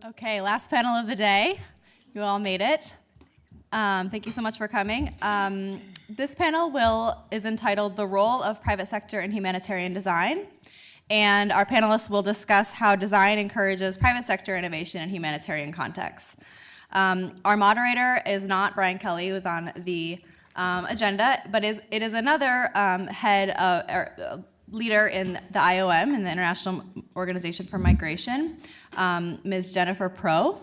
Okay, last panel of the day. You all made it. Thank you so much for coming. This panel is entitled The Role of Private Sector in Humanitarian Design. And our panelists will discuss how design encourages private sector innovation in humanitarian contexts. Our moderator is not Brian Kelly, who is on the agenda, but it is another leader in the IOM, in the International Organization for Migration, Ms. Jennifer Pro,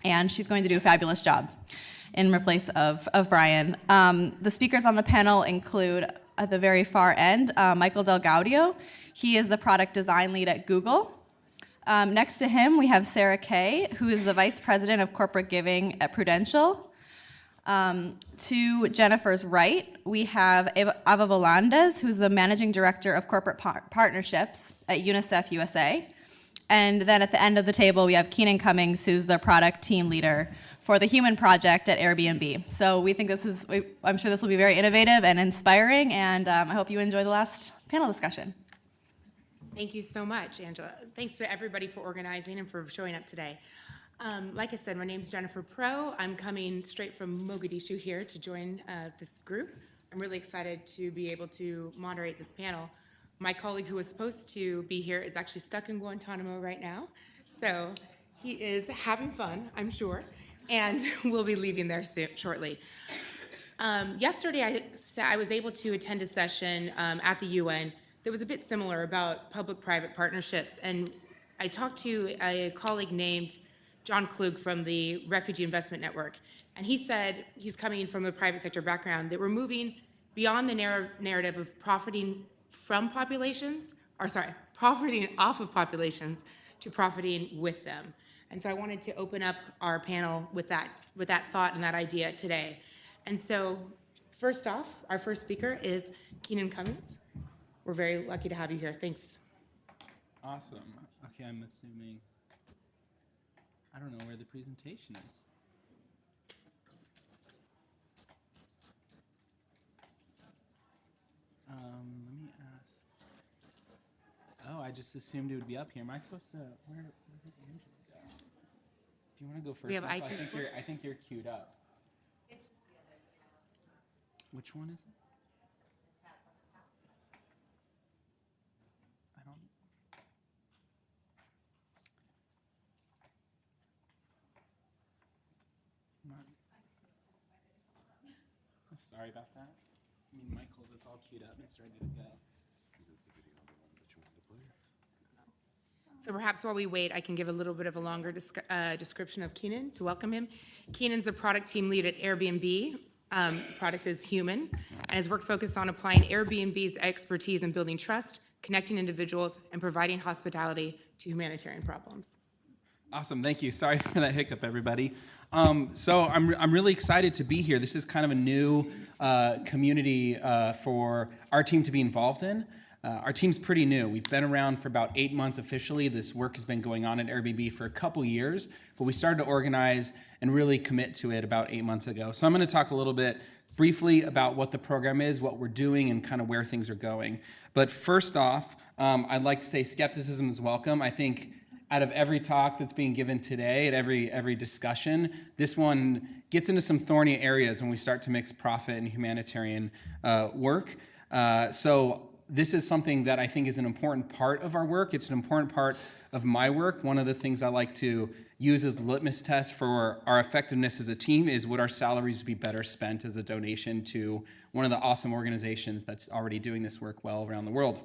and she's going to do a fabulous job in replace of Brian. The speakers on the panel include, at the very far end, Michael DelGaudio. He is the product design lead at Google. Next to him, we have Sarah Kay, who is the vice president of corporate giving at Prudential. To Jennifer's right, we have Ava Volandes, who's the managing director of corporate partnerships at UNICEF USA. And then at the end of the table, we have Keenan Cummings, who's the product team leader for the Human Project at Airbnb. So we think I'm sure this will be very innovative and inspiring, and I hope you enjoy the last panel discussion. Thank you so much, Angela. Thanks to everybody for organizing and for showing up today. Like I said, my name's Jennifer Pro. I'm coming straight from Mogadishu here to join this group. I'm really excited to be able to moderate this panel. My colleague who was supposed to be here is actually stuck in Guantanamo right now. So he is having fun, I'm sure, and we'll be leaving there shortly. Yesterday, I was able to attend a session at the UN that was a bit similar about public-private partnerships. And I talked to a colleague named John Klug from the Refugee Investment Network. And he said, he's coming from a private sector background, that we're moving beyond the narrative of profiting from populations, profiting off of populations to profiting with them. And so I wanted to open up our panel with that thought and that idea today. And so first off, our first speaker is Keenan Cummings. We're very lucky to have you here. Thanks. Awesome. Okay, I'm assuming, I don't know where the presentation is. Let me ask. Oh, I just assumed it would be up here. Am I supposed to, where did Angela go? Do you want to go first? We have I think you're queued up. It's just the other tab. Which one is it? The tab on the top. I don't. Sorry about that. I mean, Michael's is all queued up and it's ready to go. So perhaps while we wait, I can give a little bit of a longer description of Keenan to welcome him. Keenan's a product team lead at Airbnb. Product is Human, and his work focused on applying Airbnb's expertise in building trust, connecting individuals, and providing hospitality to humanitarian problems. Awesome, thank you. Sorry for that hiccup, everybody. So I'm really excited to be here. This is kind of a new community for our team to be involved in. Our team's pretty new. We've been around for about 8 months officially. This work has been going on at Airbnb for a couple years, but we started to organize and really commit to it about 8 months ago. So I'm going to talk a little bit briefly about what the program is, what we're doing, and kind of where things are going. But first off, I'd like to say skepticism is welcome. I think out of every talk that's being given today, at every discussion, this one gets into some thorny areas when we start to mix profit and humanitarian work. So this is something that I think is an important part of our work. It's an important part of my work. One of the things I like to use as a litmus test for our effectiveness as a team is would our salaries be better spent as a donation to one of the awesome organizations that's already doing this work well around the world.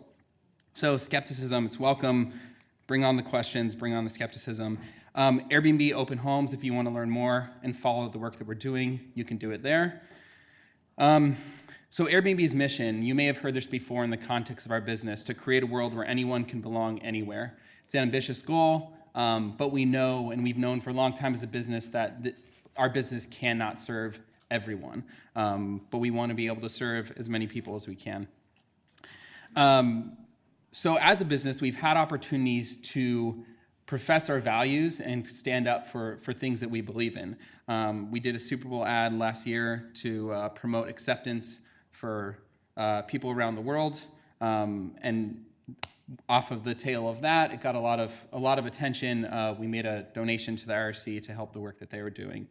So skepticism, it's welcome. Bring on the questions, bring on the skepticism. Airbnb Open Homes, if you want to learn more and follow the work that we're doing, you can do it there. So Airbnb's mission, you may have heard this before in the context of our business, to create a world where anyone can belong anywhere. It's an ambitious goal, but we know, and we've known for a long time as a business, that our business cannot serve everyone. But we want to be able to serve as many people as we can. So as a business, we've had opportunities to profess our values and stand up for things that we believe in. We did a Super Bowl ad last year to promote acceptance for people around the world. And off of the tail of that, it got a lot of attention. We made a donation to the IRC to help the work that they were doing.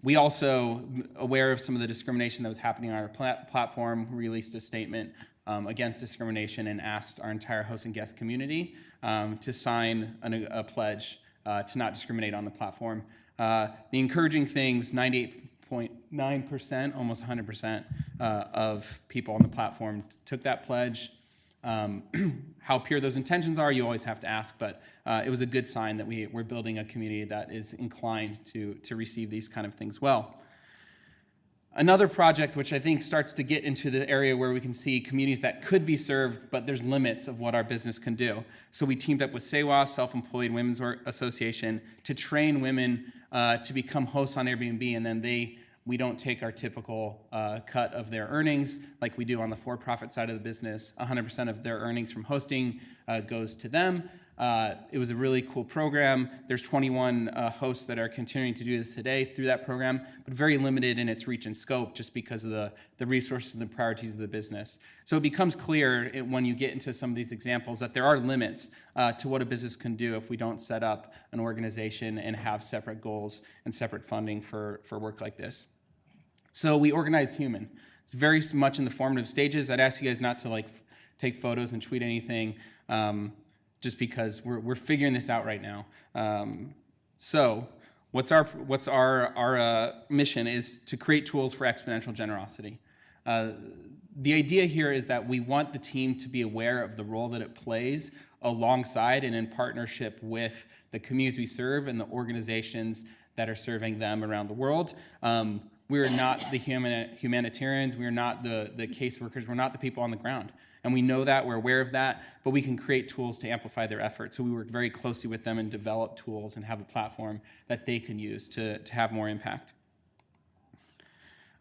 We also, aware of some of the discrimination that was happening on our platform, released a statement against discrimination and asked our entire host and guest community to sign a pledge to not discriminate on the platform. The encouraging thing was 98.9%, almost 100% of people on the platform took that pledge. How pure those intentions are, you always have to ask, but it was a good sign that we're building a community that is inclined to receive these kind of things well. Another project which I think starts to get into the area where we can see communities that could be served, but there's limits of what our business can do. So we teamed up with SEWA, Self-Employed Women's Association, to train women to become hosts on Airbnb, and then we don't take our typical cut of their earnings like we do on the for-profit side of the business. 100% of their earnings from hosting goes to them. It was a really cool program. There's 21 hosts that are continuing to do this today through that program, but very limited in its reach and scope just because of the resources and the priorities of the business. So it becomes clear when you get into some of these examples that there are limits to what a business can do if we don't set up an organization and have separate goals and separate funding for work like this. So we organized Human. It's very much in the formative stages. I'd ask you guys not to take photos and tweet anything. Just because we're figuring this out right now. So what's our mission is to create tools for exponential generosity. The idea here is that we want the team to be aware of the role that it plays alongside and in partnership with the communities we serve and the organizations that are serving them around the world. We're not the humanitarians, we're not the caseworkers, we're not the people on the ground. And we know that, we're aware of that, but we can create tools to amplify their efforts. So we work very closely with them and develop tools and have a platform that they can use to have more impact.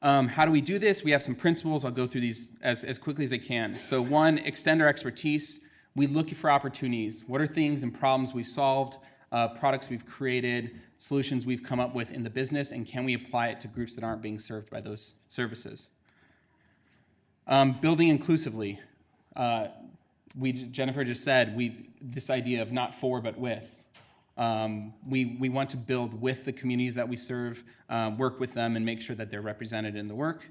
How do we do this? We have some principles. I'll go through these as quickly as I can. So one, extend our expertise. We look for opportunities. What are things and problems we've solved, products we've created, solutions we've come up with in the business, and can we apply it to groups that aren't being served by those services? Building inclusively. Jennifer just said, this idea of not for, but with. We want to build with the communities that we serve, work with them, and make sure that they're represented in the work.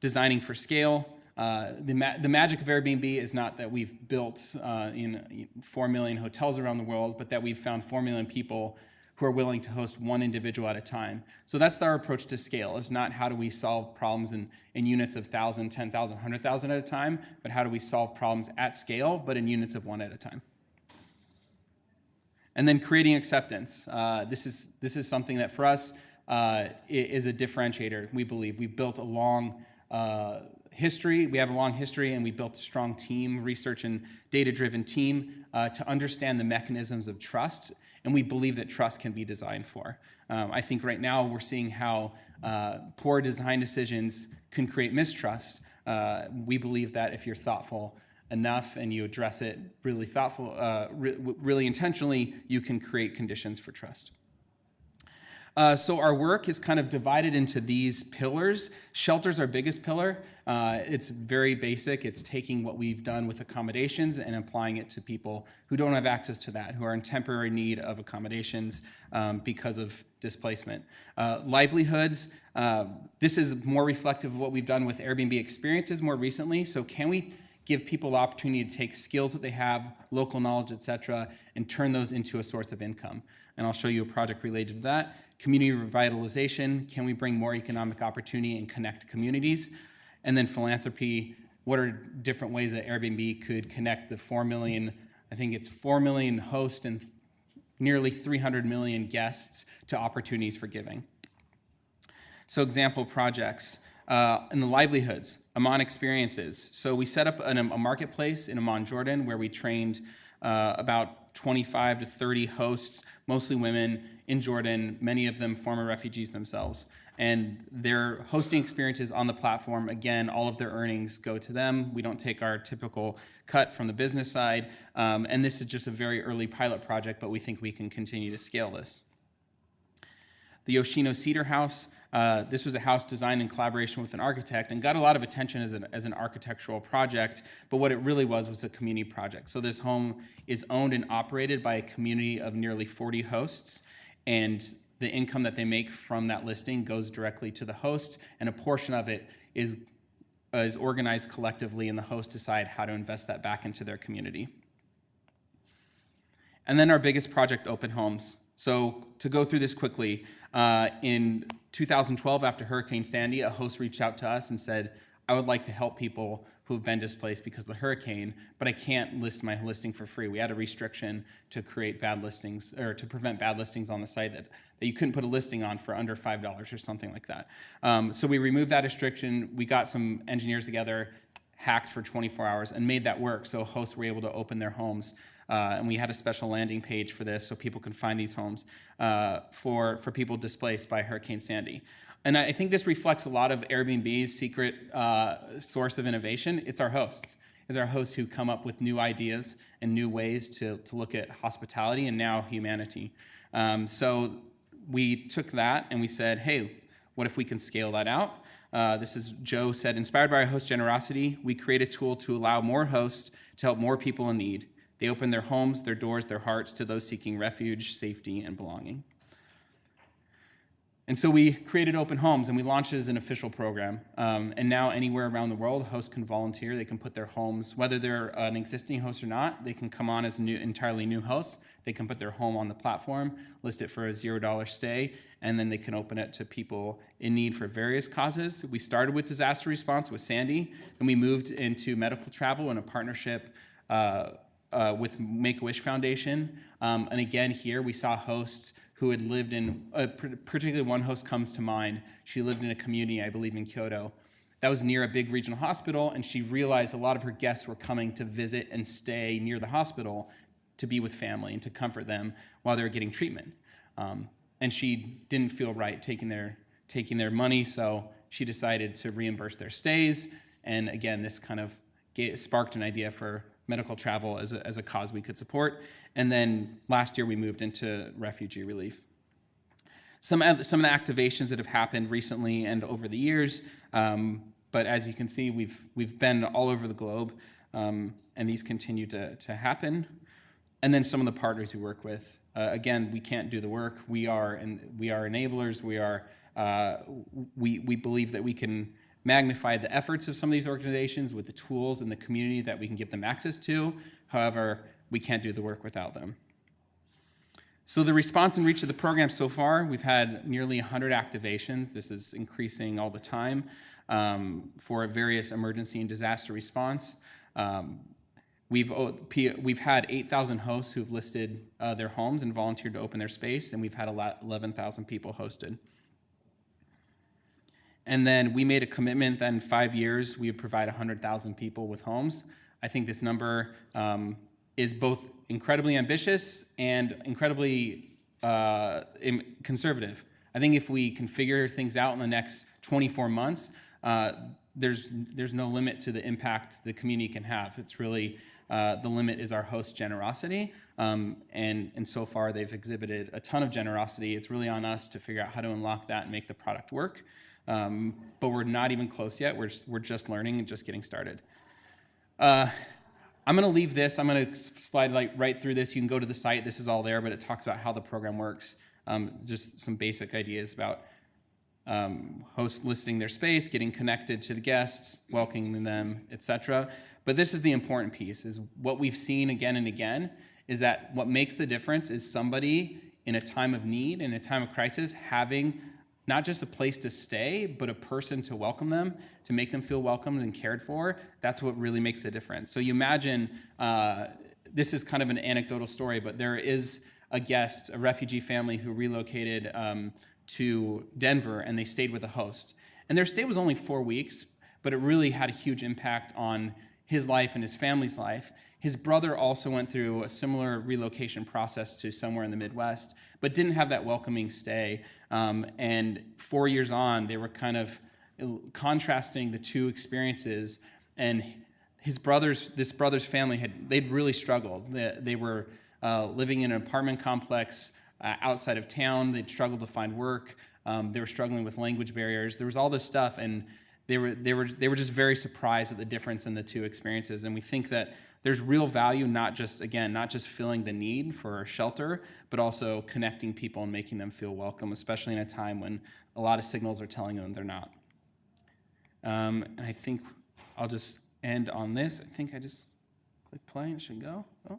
Designing for scale. The magic of Airbnb is not that we've built 4 million hotels around the world, but that we've found 4 million people who are willing to host one individual at a time. So that's our approach to scale. It's not how do we solve problems in units of 1,000, 10,000, 100,000 at a time, but how do we solve problems at scale, but in units of one at a time. And then creating acceptance. This is something that for us is a differentiator, we believe. We've built a long history. We have a long history, and we built a strong team, research and data-driven team to understand the mechanisms of trust. And we believe that trust can be designed for. I think right now we're seeing how poor design decisions can create mistrust. We believe that if you're thoughtful enough and you address it really really intentionally, you can create conditions for trust. So our work is kind of divided into these pillars. Shelter's our biggest pillar. It's very basic. It's taking what we've done with accommodations and applying it to people who don't have access to that, who are in temporary need of accommodations because of displacement. Livelihoods, this is more reflective of what we've done with Airbnb experiences more recently. So can we give people the opportunity to take skills that they have, local knowledge, et cetera, and turn those into a source of income? And I'll show you a project related to that. Community revitalization, can we bring more economic opportunity and connect communities? And then philanthropy, what are different ways that Airbnb could connect the 4 million, I think it's 4 million hosts and nearly 300 million guests to opportunities for giving. So example projects. In the livelihoods, Amman Experiences. So we set up a marketplace in Amman, Jordan, where we trained about 25 to 30 hosts, mostly women in Jordan, many of them former refugees themselves. And their hosting experiences on the platform, again, all of their earnings go to them. We don't take our typical cut from the business side. And this is just a very early pilot project, but we think we can continue to scale this. The Yoshino Cedar House, This was a house designed in collaboration with an architect and got a lot of attention as an architectural project, but what it really was a community project. So this home is owned and operated by a community of nearly 40 hosts, and the income that they make from that listing goes directly to the hosts, and a portion of it is organized collectively, and the hosts decide how to invest that back into their community. And then our biggest project, open homes. So to go through this quickly, in 2012, after Hurricane Sandy, a host reached out to us and said, I would like to help people who have been displaced because of the hurricane, but I can't list my listing for free. We had a restriction to create bad listings, or to prevent bad listings on the site that you couldn't put a listing on for under $5 or something like that. So we removed that restriction. We got some engineers together, hacked for 24 hours, and made that work so hosts were able to open their homes. And we had a special landing page for this so people can find these homes for people displaced by Hurricane Sandy. And I think this reflects a lot of Airbnb's secret source of innovation. It's our hosts. It's our hosts who come up with new ideas and new ways to look at hospitality and now humanity. So we took that and we said, hey, what if we can scale that out? This is Joe said, inspired by our host generosity, we create a tool to allow more hosts to help more people in need. They open their homes, their doors, their hearts to those seeking refuge, safety, and belonging. And so we created Open Homes, and we launched it as an official program. And now anywhere around the world, hosts can volunteer. They can put their homes, whether they're an existing host or not, they can come on as entirely new hosts. They can put their home on the platform, list it for a $0 stay, and then they can open it to people in need for various causes. We started with disaster response with Sandy, and we moved into medical travel in a partnership with Make-A-Wish Foundation. And again, here we saw hosts who had lived in, particularly one host comes to mind. She lived in a community, I believe in Kyoto, that was near a big regional hospital, and she realized a lot of her guests were coming to visit and stay near the hospital to be with family and to comfort them while they were getting treatment. And she didn't feel right taking their money, so she decided to reimburse their stays. And again, this kind of sparked an idea for medical travel as a cause we could support. And then last year we moved into refugee relief. Some of the activations that have happened recently and over the years, but as you can see, we've been all over the globe, and these continue to happen. And then some of the partners we work with. Again, we can't do the work. We are enablers. We believe that we can magnify the efforts of some of these organizations with the tools and the community that we can give them access to. However, we can't do the work without them. So the response and reach of the program so far, we've had nearly 100 activations. This is increasing all the time for various emergency and disaster response. We've had 8,000 hosts who've listed their homes and volunteered to open their space, and we've had 11,000 people hosted. And then we made a commitment that in 5 years, we would provide 100,000 people with homes. I think this number is both incredibly ambitious and incredibly conservative. I think if we can figure things out in the next 24 months, there's no limit to the impact the community can have. It's really, the limit is our host generosity. And so far, they've exhibited a ton of generosity. It's really on us to figure out how to unlock that and make the product work. But we're not even close yet. We're just learning and just getting started. I'm going to leave this. I'm going to slide right through this. You can go to the site. This is all there, but it talks about how the program works. Just some basic ideas about hosts listing their space, getting connected to the guests, welcoming them, etc. But this is the important piece, is what we've seen again and again, is that what makes the difference is somebody in a time of need, in a time of crisis, having not just a place to stay, but a person to welcome them, to make them feel welcomed and cared for. That's what really makes the difference. So you imagine, this is kind of an anecdotal story, but there is a guest, a refugee family who relocated to Denver, and they stayed with a host. And their stay was only 4 weeks, but it really had a huge impact on his life and his family's life. His brother also went through a similar relocation process to somewhere in the Midwest, but didn't have that welcoming stay. And 4 years on, they were kind of contrasting the two experiences. And this brother's family they'd really struggled. They were living in an apartment complex outside of town. They'd struggled to find work. They were struggling with language barriers. There was all this stuff, and they were just very surprised at the difference in the two experiences. And we think that there's real value, not just filling the need for shelter, but also connecting people and making them feel welcome, especially in a time when a lot of signals are telling them they're not. And I think I'll just end on this. I think I just click play and it should go. Oh.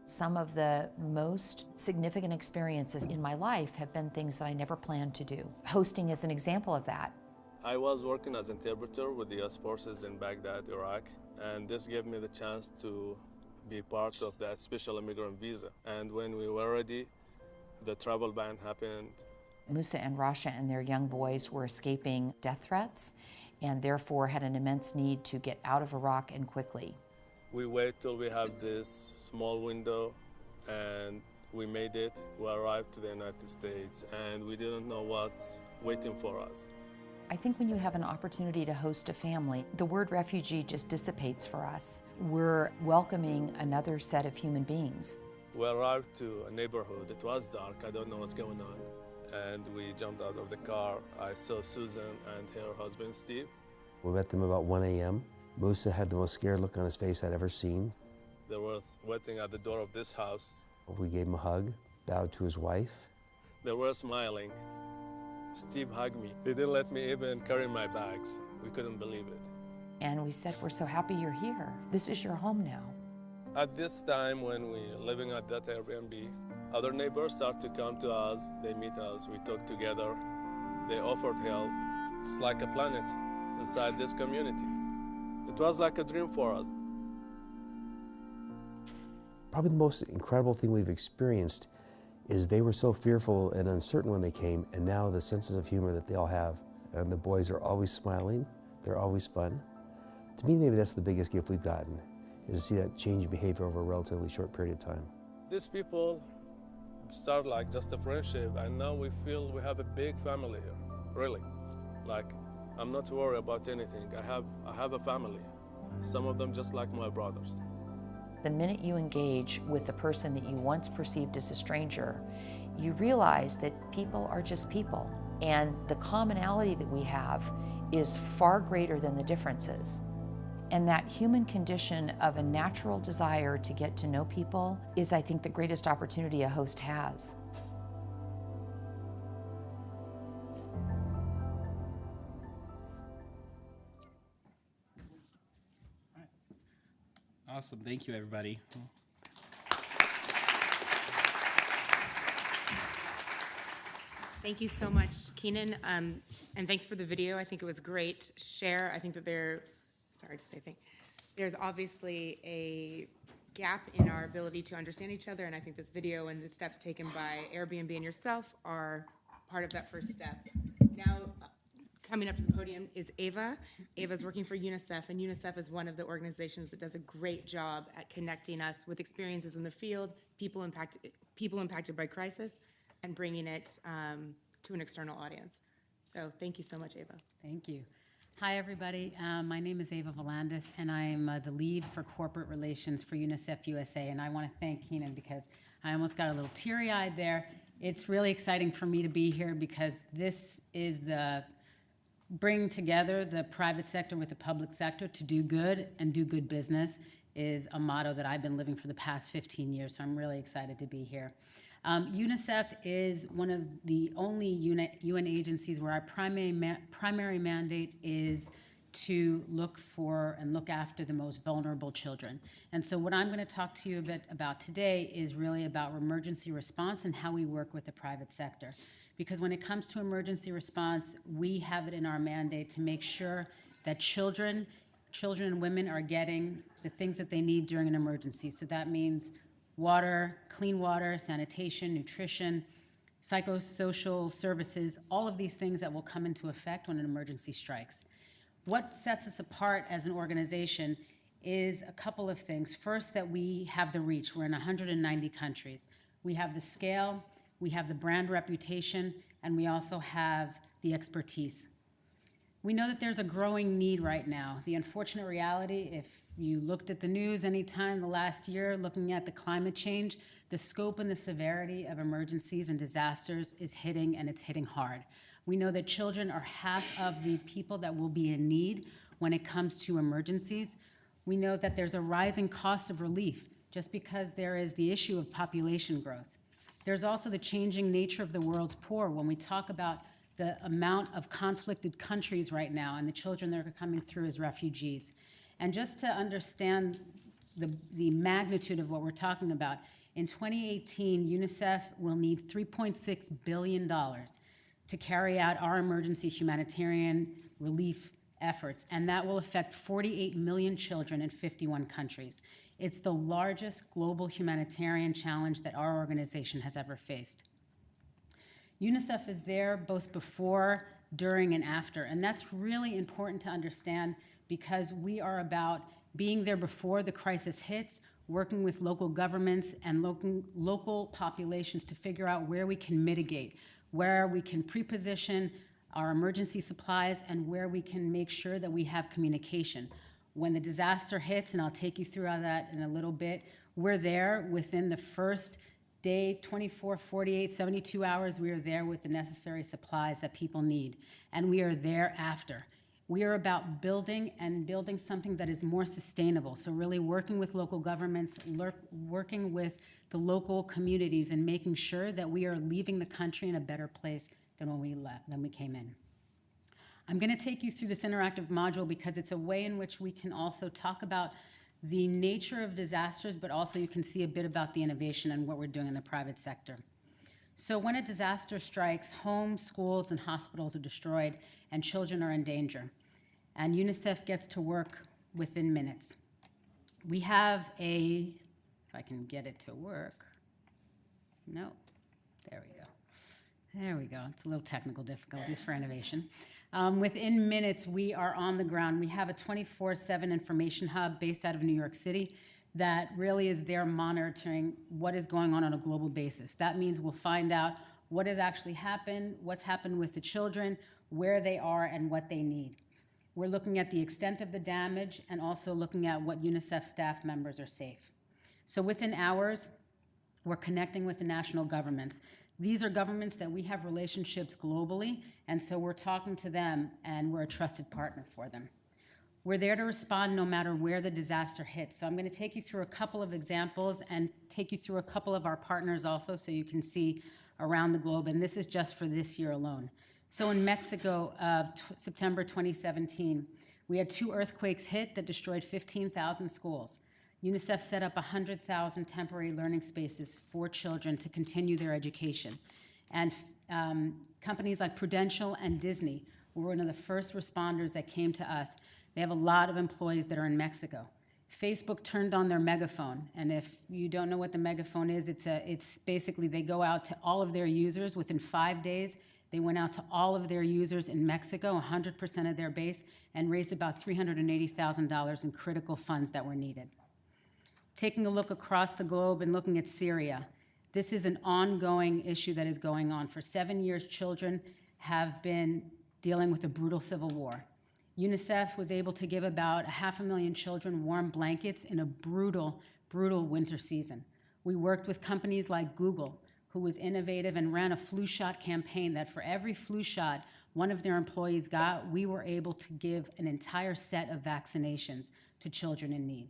Some of the most significant experiences in my life have been things that I never planned to do. Hosting is an example of that. I was working as interpreter with the U.S. forces in Baghdad, Iraq, and this gave me the chance to be part of that special immigrant visa. And when we were ready, the travel ban happened. Musa and Rasha and their young boys were escaping death threats and therefore had an immense need to get out of Iraq and quickly. We wait till we have this small window, and we made it. We arrived to the United States, and we didn't know what's waiting for us. I think when you have an opportunity to host a family, the word refugee just dissipates for us. We're welcoming another set of human beings. We arrived to a neighborhood. It was dark. I don't know what's going on. And we jumped out of the car. I saw Susan and her husband, Steve. We met them about 1 a.m. Musa had the most scared look on his face I'd ever seen. They were waiting at the door of this house. We gave him a hug, bowed to his wife. They were smiling. Steve hugged me. He didn't let me even carry my bags. We couldn't believe it. And we said, we're so happy you're here. This is your home now. At this time, when we were living at that Airbnb, other neighbors start to come to us. They meet us. We talk together. They offered help. It's like a planet inside this community. It was like a dream for us. Probably the most incredible thing we've experienced is they were so fearful and uncertain when they came, and now the senses of humor that they all have. And the boys are always smiling. They're always fun. To me, maybe that's the biggest gift we've gotten, is to see that change in behavior over a relatively short period of time. These people start like just a friendship, and now we feel we have a big family here, really. Like, I'm not worried about anything. I have a family. Some of them just like my brothers. The minute you engage with the person that you once perceived as a stranger, you realize that people are just people. And the commonality that we have is far greater than the differences. And that human condition of a natural desire to get to know people is, I think, the greatest opportunity a host has. Awesome. Thank you, everybody. Thank you so much, Keenan, and thanks for the video. I think it was great to share. I think that there's obviously a gap in our ability to understand each other, and I think this video and the steps taken by Airbnb and yourself are part of that first step. Now, coming up to the podium is Ava. Ava's working for UNICEF, and UNICEF is one of the organizations that does a great job at connecting us with experiences in the field, people impacted by crisis, and bringing it to an external audience. So thank you so much, Ava. Thank you. Hi, everybody. My name is Ava Volandes, and I'm the lead for corporate relations for UNICEF USA. And I want to thank Keenan because I almost got a little teary-eyed there. It's really exciting for me to be here because this is the bring together the private sector with the public sector to do good and do good business is a motto that I've been living for the past 15 years, so I'm really excited to be here. UNICEF is one of the only UN agencies where our primary mandate is to look for and look after the most vulnerable children. And so what I'm going to talk to you a bit about today is really about emergency response and how we work with the private sector. Because when it comes to emergency response, we have it in our mandate to make sure that children and women are getting the things that they need during an emergency. So that means water, clean water, sanitation, nutrition, psychosocial services, all of these things that will come into effect when an emergency strikes. What sets us apart as an organization is a couple of things. First, that we have the reach. We're in 190 countries. We have the scale, we have the brand reputation, and we also have the expertise. We know that there's a growing need right now. The unfortunate reality, if you looked at the news anytime the last year, looking at the climate change, the scope and the severity of emergencies and disasters is hitting, and it's hitting hard. We know that children are half of the people that will be in need when it comes to emergencies. We know that there's a rising cost of relief just because there is the issue of population growth. There's also the changing nature of the world's poor when we talk about the amount of conflicted countries right now and the children that are coming through as refugees. And just to understand the magnitude of what we're talking about, in 2018, UNICEF will need $3.6 billion to carry out our emergency humanitarian relief efforts, and that will affect 48 million children in 51 countries. It's the largest global humanitarian challenge that our organization has ever faced. UNICEF is there both before, during, and after, and that's really important to understand because we are about being there before the crisis hits, working with local governments and local populations to figure out where we can mitigate, where we can pre-position our emergency supplies, and where we can make sure that we have communication. When the disaster hits, and I'll take you through all that in a little bit, we're there within the first day, 24, 48, 72 hours, we are there with the necessary supplies that people need, and we are there after. We are about building something that is more sustainable. So really working with local governments, working with the local communities, and making sure that we are leaving the country in a better place than when we left, than we came in. I'm going to take you through this interactive module because it's a way in which we can also talk about the nature of disasters, but also you can see a bit about the innovation and what we're doing in the private sector. So when a disaster strikes, homes, schools, and hospitals are destroyed, and children are in danger. And UNICEF gets to work within minutes. We have if I can get it to work. No, there we go. There we go. It's a little technical difficulties for innovation. Within minutes, we are on the ground. We have a 24/7 information hub based out of New York City that really is there monitoring what is going on a global basis. That means we'll find out what has actually happened, what's happened with the children, where they are, and what they need. We're looking at the extent of the damage and also looking at what UNICEF staff members are safe. So within hours, we're connecting with the national governments. These are governments that we have relationships globally, and so we're talking to them, and we're a trusted partner for them. We're there to respond no matter where the disaster hits. So I'm going to take you through a couple of examples and take you through a couple of our partners also so you can see around the globe, and this is just for this year alone. So in Mexico, September 2017, we had 2 earthquakes hit that destroyed 15,000 schools. UNICEF set up 100,000 temporary learning spaces for children to continue their education. And companies like Prudential and Disney were one of the first responders that came to us. They have a lot of employees that are in Mexico. Facebook turned on their megaphone, and if you don't know what the megaphone is, it's basically they go out to all of their users within 5 days. They went out to all of their users in Mexico, 100% of their base, and raised about $380,000 in critical funds that were needed. Taking a look across the globe and looking at Syria, this is an ongoing issue that is going on. For 7 years, children have been dealing with a brutal civil war. UNICEF was able to give about 500,000 children warm blankets in a brutal, brutal winter season. We worked with companies like Google, who was innovative and ran a flu shot campaign that for every flu shot one of their employees got, we were able to give an entire set of vaccinations to children in need.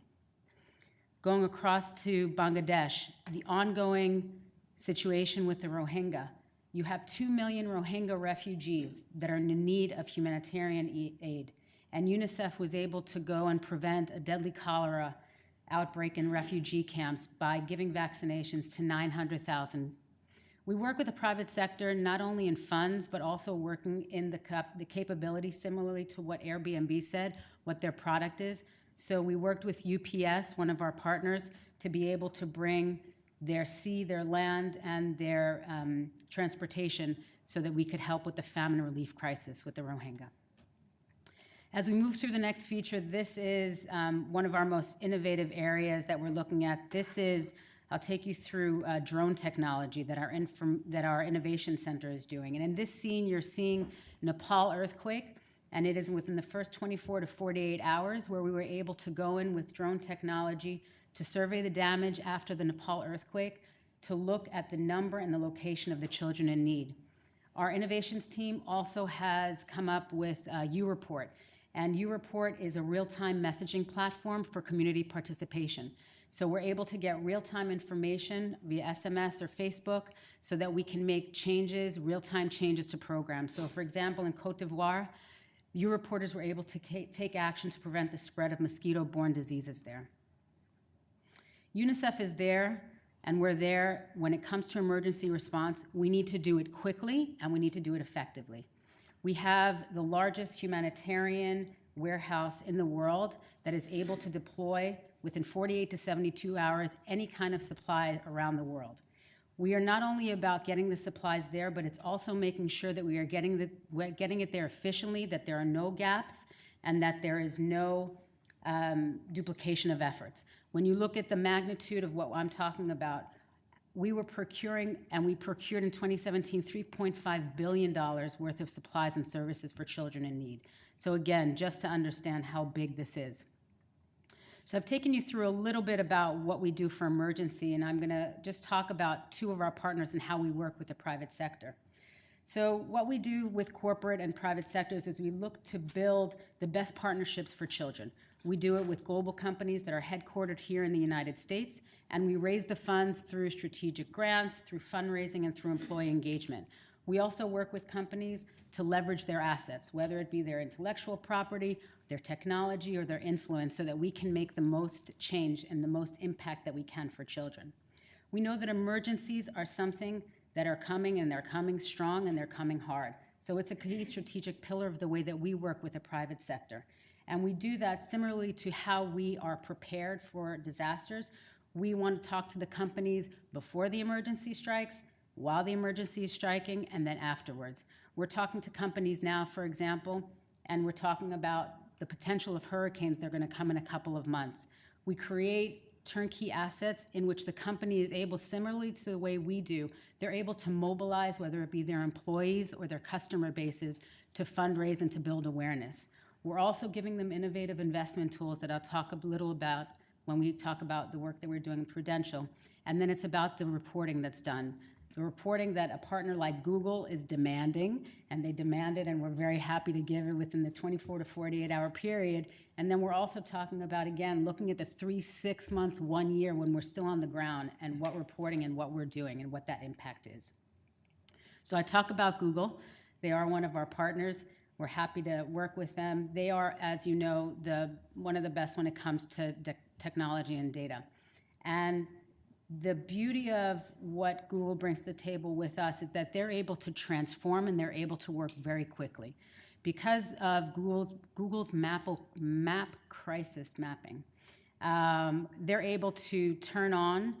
Going across to Bangladesh, the ongoing situation with the Rohingya. You have 2 million Rohingya refugees that are in need of humanitarian aid, and UNICEF was able to go and prevent a deadly cholera outbreak in refugee camps by giving vaccinations to 900,000. We work with the private sector not only in funds, but also working in the capability, similarly to what Airbnb said, what their product is. So we worked with UPS, one of our partners, to be able to bring their sea, their land, and their transportation so that we could help with the famine relief crisis with the Rohingya. As we move through the next feature, this is one of our most innovative areas that we're looking at. This is, I'll take you through drone technology that our innovation center is doing. And in this scene, you're seeing Nepal earthquake. and it is within the first 24 to 48 hours where we were able to go in with drone technology to survey the damage after the Nepal earthquake, to look at the number and the location of the children in need. Our innovations team also has come up with UReport, and UReport is a real-time messaging platform for community participation. So we're able to get real-time information via SMS or Facebook so that we can make changes, real-time changes to programs. So for example, in Cote d'Ivoire, UReporters were able to take action to prevent the spread of mosquito-borne diseases there. UNICEF is there, and we're there when it comes to emergency response. We need to do it quickly, and we need to do it effectively. We have the largest humanitarian warehouse in the world that is able to deploy within 48 to 72 hours any kind of supply around the world. We are not only about getting the supplies there, but it's also making sure that we are getting it there efficiently, that there are no gaps, and that there is no duplication of efforts. When you look at the magnitude of what I'm talking about, we were procuring, and we procured in 2017, $3.5 billion worth of supplies and services for children in need. So again, just to understand how big this is. So I've taken you through a little bit about what we do for emergency, and I'm going to just talk about two of our partners and how we work with the private sector. So what we do with corporate and private sectors is we look to build the best partnerships for children. We do it with global companies that are headquartered here in the United States, and we raise the funds through strategic grants, through fundraising, and through employee engagement. We also work with companies to leverage their assets, whether it be their intellectual property, their technology, or their influence, so that we can make the most change and the most impact that we can for children. We know that emergencies are something that are coming, and they're coming strong, and they're coming hard. So it's a key strategic pillar of the way that we work with the private sector. And we do that similarly to how we are prepared for disasters. We want to talk to the companies before the emergency strikes, while the emergency is striking, and then afterwards. We're talking to companies now, for example, and we're talking about the potential of hurricanes that are going to come in a couple of months. We create turnkey assets in which the company is able, similarly to the way we do, they're able to mobilize, whether it be their employees or their customer bases, to fundraise and to build awareness. We're also giving them innovative investment tools that I'll talk a little about when we talk about the work that we're doing in Prudential. And then it's about the reporting that's done. The reporting that a partner like Google is demanding, and they demand it, and we're very happy to give it within the 24 to 48 hour period. And then we're also talking about, again, looking at the 3, 6 months, 1 year when we're still on the ground, and what reporting and what we're doing and what that impact is. So I talk about Google. They are one of our partners. We're happy to work with them. They are, as you know, one of the best when it comes to technology and data. And the beauty of what Google brings to the table with us is that they're able to transform, and they're able to work very quickly. Because of Google's map crisis mapping, they're able to turn on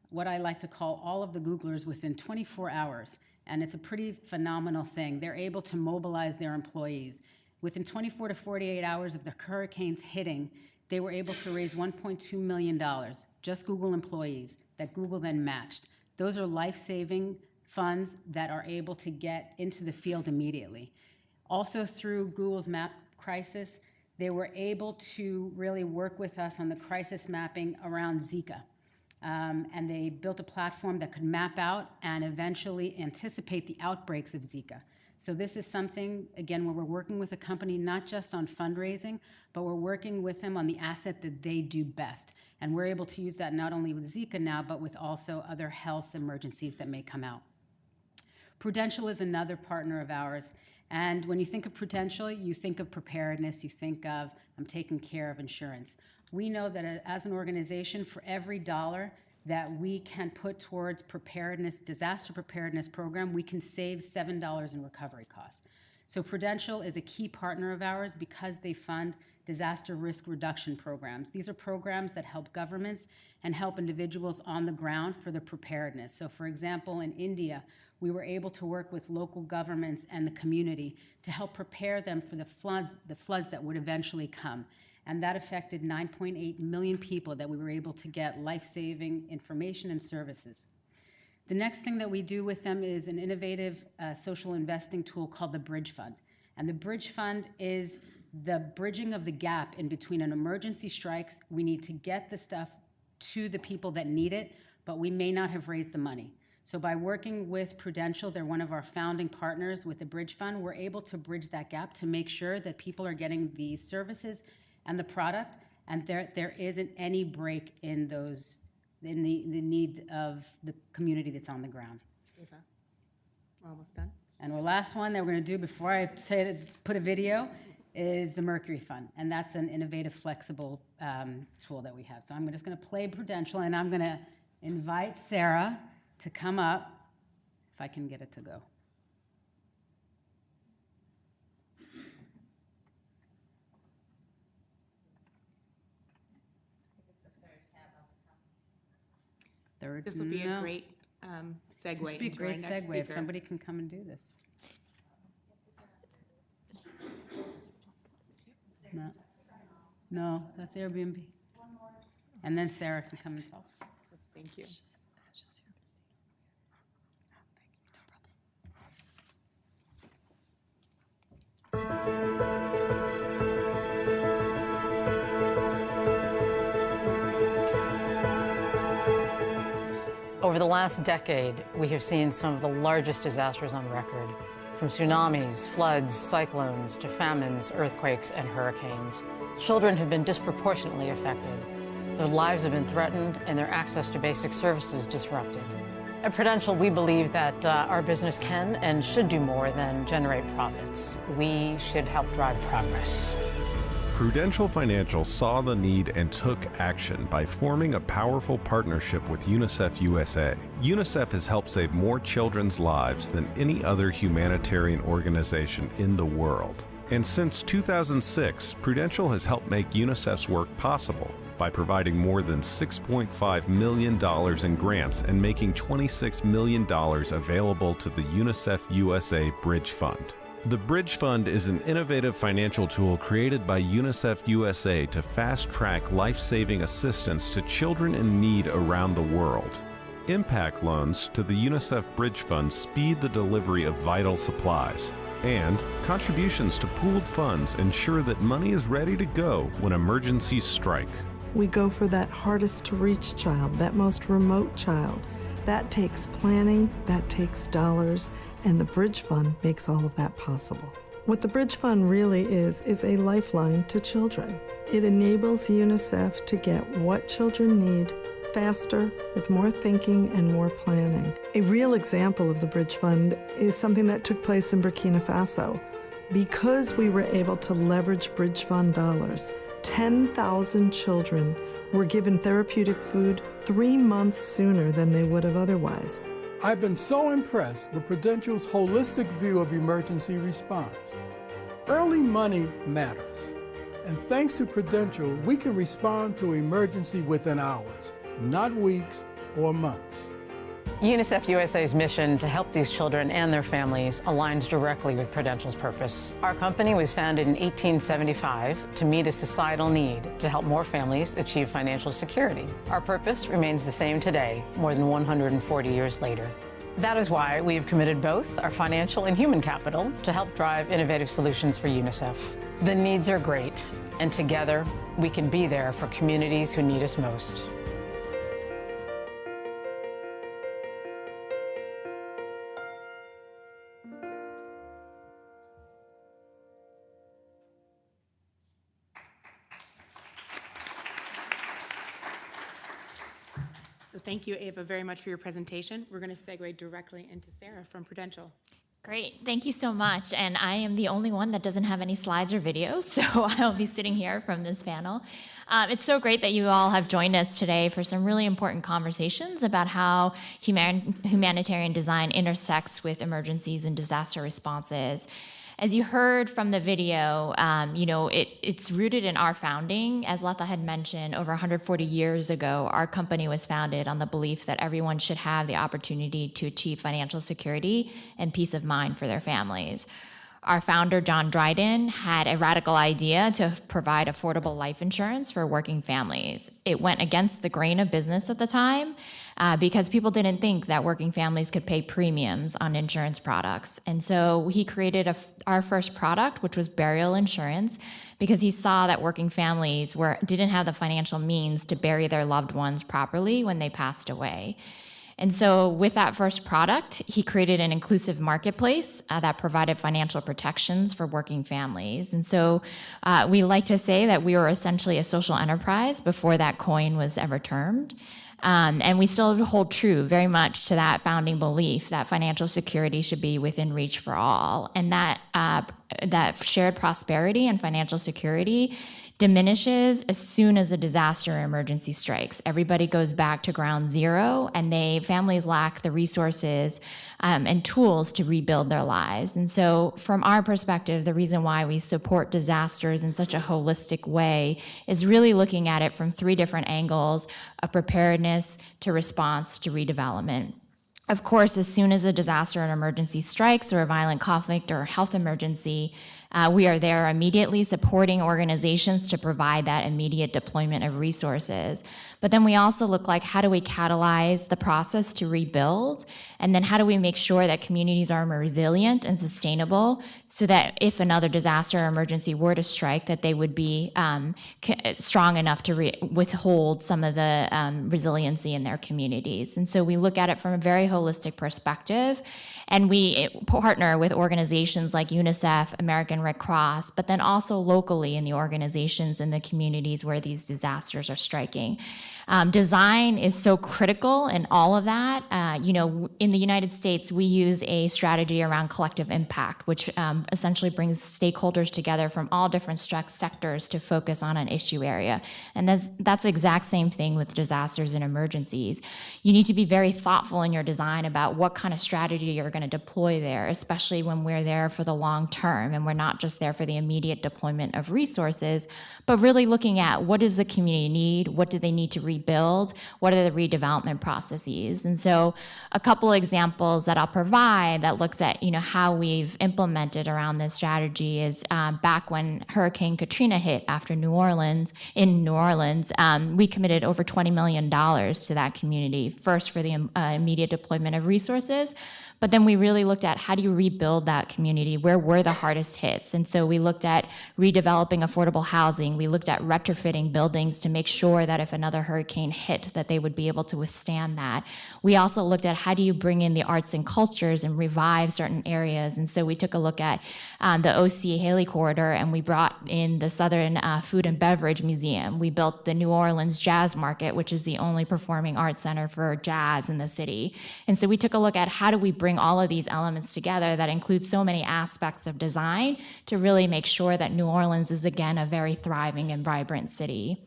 what I like to call all of the Googlers within 24 hours. And it's a pretty phenomenal thing. They're able to mobilize their employees. Within 24 to 48 hours of the hurricanes hitting, they were able to raise $1.2 million, just Google employees, that Google then matched. Those are life-saving funds that are able to get into the field immediately. Also through Google's map crisis, they were able to really work with us on the crisis mapping around Zika. And they built a platform that could map out and eventually anticipate the outbreaks of Zika. So this is something, again, where we're working with a company not just on fundraising, but we're working with them on the asset that they do best. And we're able to use that not only with Zika now, but with also other health emergencies that may come out. Prudential is another partner of ours. And when you think of Prudential, you think of preparedness, you think of, I'm taking care of insurance. We know that as an organization, for every dollar that we can put towards preparedness, disaster preparedness program, we can save $7 in recovery costs. So Prudential is a key partner of ours because they fund disaster risk reduction programs. These are programs that help governments and help individuals on the ground for the preparedness. So for example, in India, we were able to work with local governments and the community to help prepare them for the floods that would eventually come. And that affected 9.8 million people that we were able to get life-saving information and services. The next thing that we do with them is an innovative social investing tool called the Bridge Fund. And the Bridge Fund is the bridging of the gap in between an emergency strikes. We need to get the stuff to the people that need it, but we may not have raised the money. So by working with Prudential, they're one of our founding partners with the Bridge Fund, we're able to bridge that gap to make sure that people are getting the services and the product, and there isn't any break in those, in the need of the community that's on the ground. Eva, we're almost done. And our last one that we're going to do before I say it, put a video, is the Mercury Fund, and that's an innovative, flexible tool that we have. So I'm just going to play Prudential, and I'm going to invite Sarah to come up, if I can get it to go. Third, This will be a great segue. This would be a into our great next segue if speaker. somebody can come and do this. No, that's Airbnb. And then Sarah can come and talk. Thank you. Over the last decade, we have seen some of the largest disasters on record, from tsunamis, floods, cyclones, to famines, earthquakes, and hurricanes. Children have been disproportionately affected. Their lives have been threatened and their access to basic services disrupted. At Prudential, we believe that our business can and should do more than generate profits. We should help drive progress. Prudential Financial saw the need and took action by forming a powerful partnership with UNICEF USA. UNICEF has helped save more children's lives than any other humanitarian organization in the world. And since 2006, Prudential has helped make UNICEF's work possible by providing more than $6.5 million in grants and making $26 million available to the UNICEF USA Bridge Fund. The Bridge Fund is an innovative financial tool created by UNICEF USA to fast-track life-saving assistance to children in need around the world. Impact loans to the UNICEF Bridge Fund speed the delivery of vital supplies, and contributions to pooled funds ensure that money is ready to go when emergencies strike. We go for that hardest to reach child, that most remote child. That takes planning, that takes dollars, and the Bridge Fund makes all of that possible. What the Bridge Fund really is a lifeline to children. It enables UNICEF to get what children need faster, with more thinking and more planning. A real example of the Bridge Fund is something that took place in Burkina Faso. Because we were able to leverage Bridge Fund dollars, 10,000 children were given therapeutic food 3 months sooner than they would have otherwise. I've been so impressed with Prudential's holistic view of emergency response. Early money matters, and thanks to Prudential, we can respond to emergency within hours, not weeks or months. UNICEF USA's mission to help these children and their families aligns directly with Prudential's purpose. Our company was founded in 1875 to meet a societal need to help more families achieve financial security. Our purpose remains the same today, more than 140 years later. That is why we have committed both our financial and human capital to help drive innovative solutions for UNICEF. The needs are great, and together we can be there for communities who need us most. So thank you, Ava, very much for your presentation. We're going to segue directly into Sarah from Prudential. Great, thank you so much. And I am the only one that doesn't have any slides or videos, so I'll be sitting here from this panel. It's so great that you all have joined us today for some really important conversations about how humanitarian design intersects with emergencies and disaster responses. As you heard from the video, it's rooted in our founding. As Lata had mentioned, over 140 years ago, our company was founded on the belief that everyone should have the opportunity to achieve financial security and peace of mind for their families. Our founder, John Dryden, had a radical idea to provide affordable life insurance for working families. It went against the grain of business at the time, because people didn't think that working families could pay premiums on insurance products. And so he created our first product, which was burial insurance, because he saw that working families didn't have the financial means to bury their loved ones properly when they passed away. And so with that first product, he created an inclusive marketplace that provided financial protections for working families. And so we like to say that we were essentially a social enterprise before that coin was ever termed. And we still hold true very much to that founding belief that financial security should be within reach for all. And that shared prosperity and financial security diminishes as soon as a disaster or emergency strikes. Everybody goes back to ground zero, and families lack the resources and tools to rebuild their lives. And so from our perspective, the reason why we support disasters in such a holistic way is really looking at it from 3 different angles: of preparedness to response to redevelopment. Of course, as soon as a disaster or emergency strikes, or a violent conflict or health emergency, we are there immediately supporting organizations to provide that immediate deployment of resources. But then we also look like, how do we catalyze the process to rebuild? And then how do we make sure that communities are more resilient and sustainable, so that if another disaster or emergency were to strike, that they would be strong enough to withhold some of the resiliency in their communities. And so we look at it from a very holistic perspective, and we partner with organizations like UNICEF, American Red Cross, but then also locally in the organizations in the communities where these disasters are striking. Design is so critical in all of that. In the United States, we use a strategy around collective impact, which essentially brings stakeholders together from all different sectors to focus on an issue area. And that's the exact same thing with disasters and emergencies. You need to be very thoughtful in your design about what kind of strategy you're going to deploy there, especially when we're there for the long term and we're not just there for the immediate deployment of resources, but really looking at what does the community need, what do they need to rebuild, what are the redevelopment processes. And so a couple examples that I'll provide that looks at how we've implemented around this strategy is back when Hurricane Katrina hit in New Orleans, we committed over $20 million to that community, first for the immediate deployment of resources, but then we really looked at how do you rebuild that community? Where were the hardest hits? And so we looked at redeveloping affordable housing. We looked at retrofitting buildings to make sure that if another hurricane hit, that they would be able to withstand that. We also looked at how do you bring in the arts and cultures and revive certain areas. And so we took a look at the OC Haley Corridor, and we brought in the Southern Food and Beverage Museum. We built the New Orleans Jazz Market, which is the only performing arts center for jazz in the city. And so we took a look at how do we bring all of these elements together that include so many aspects of design to really make sure that New Orleans is, again, a very thriving and vibrant city.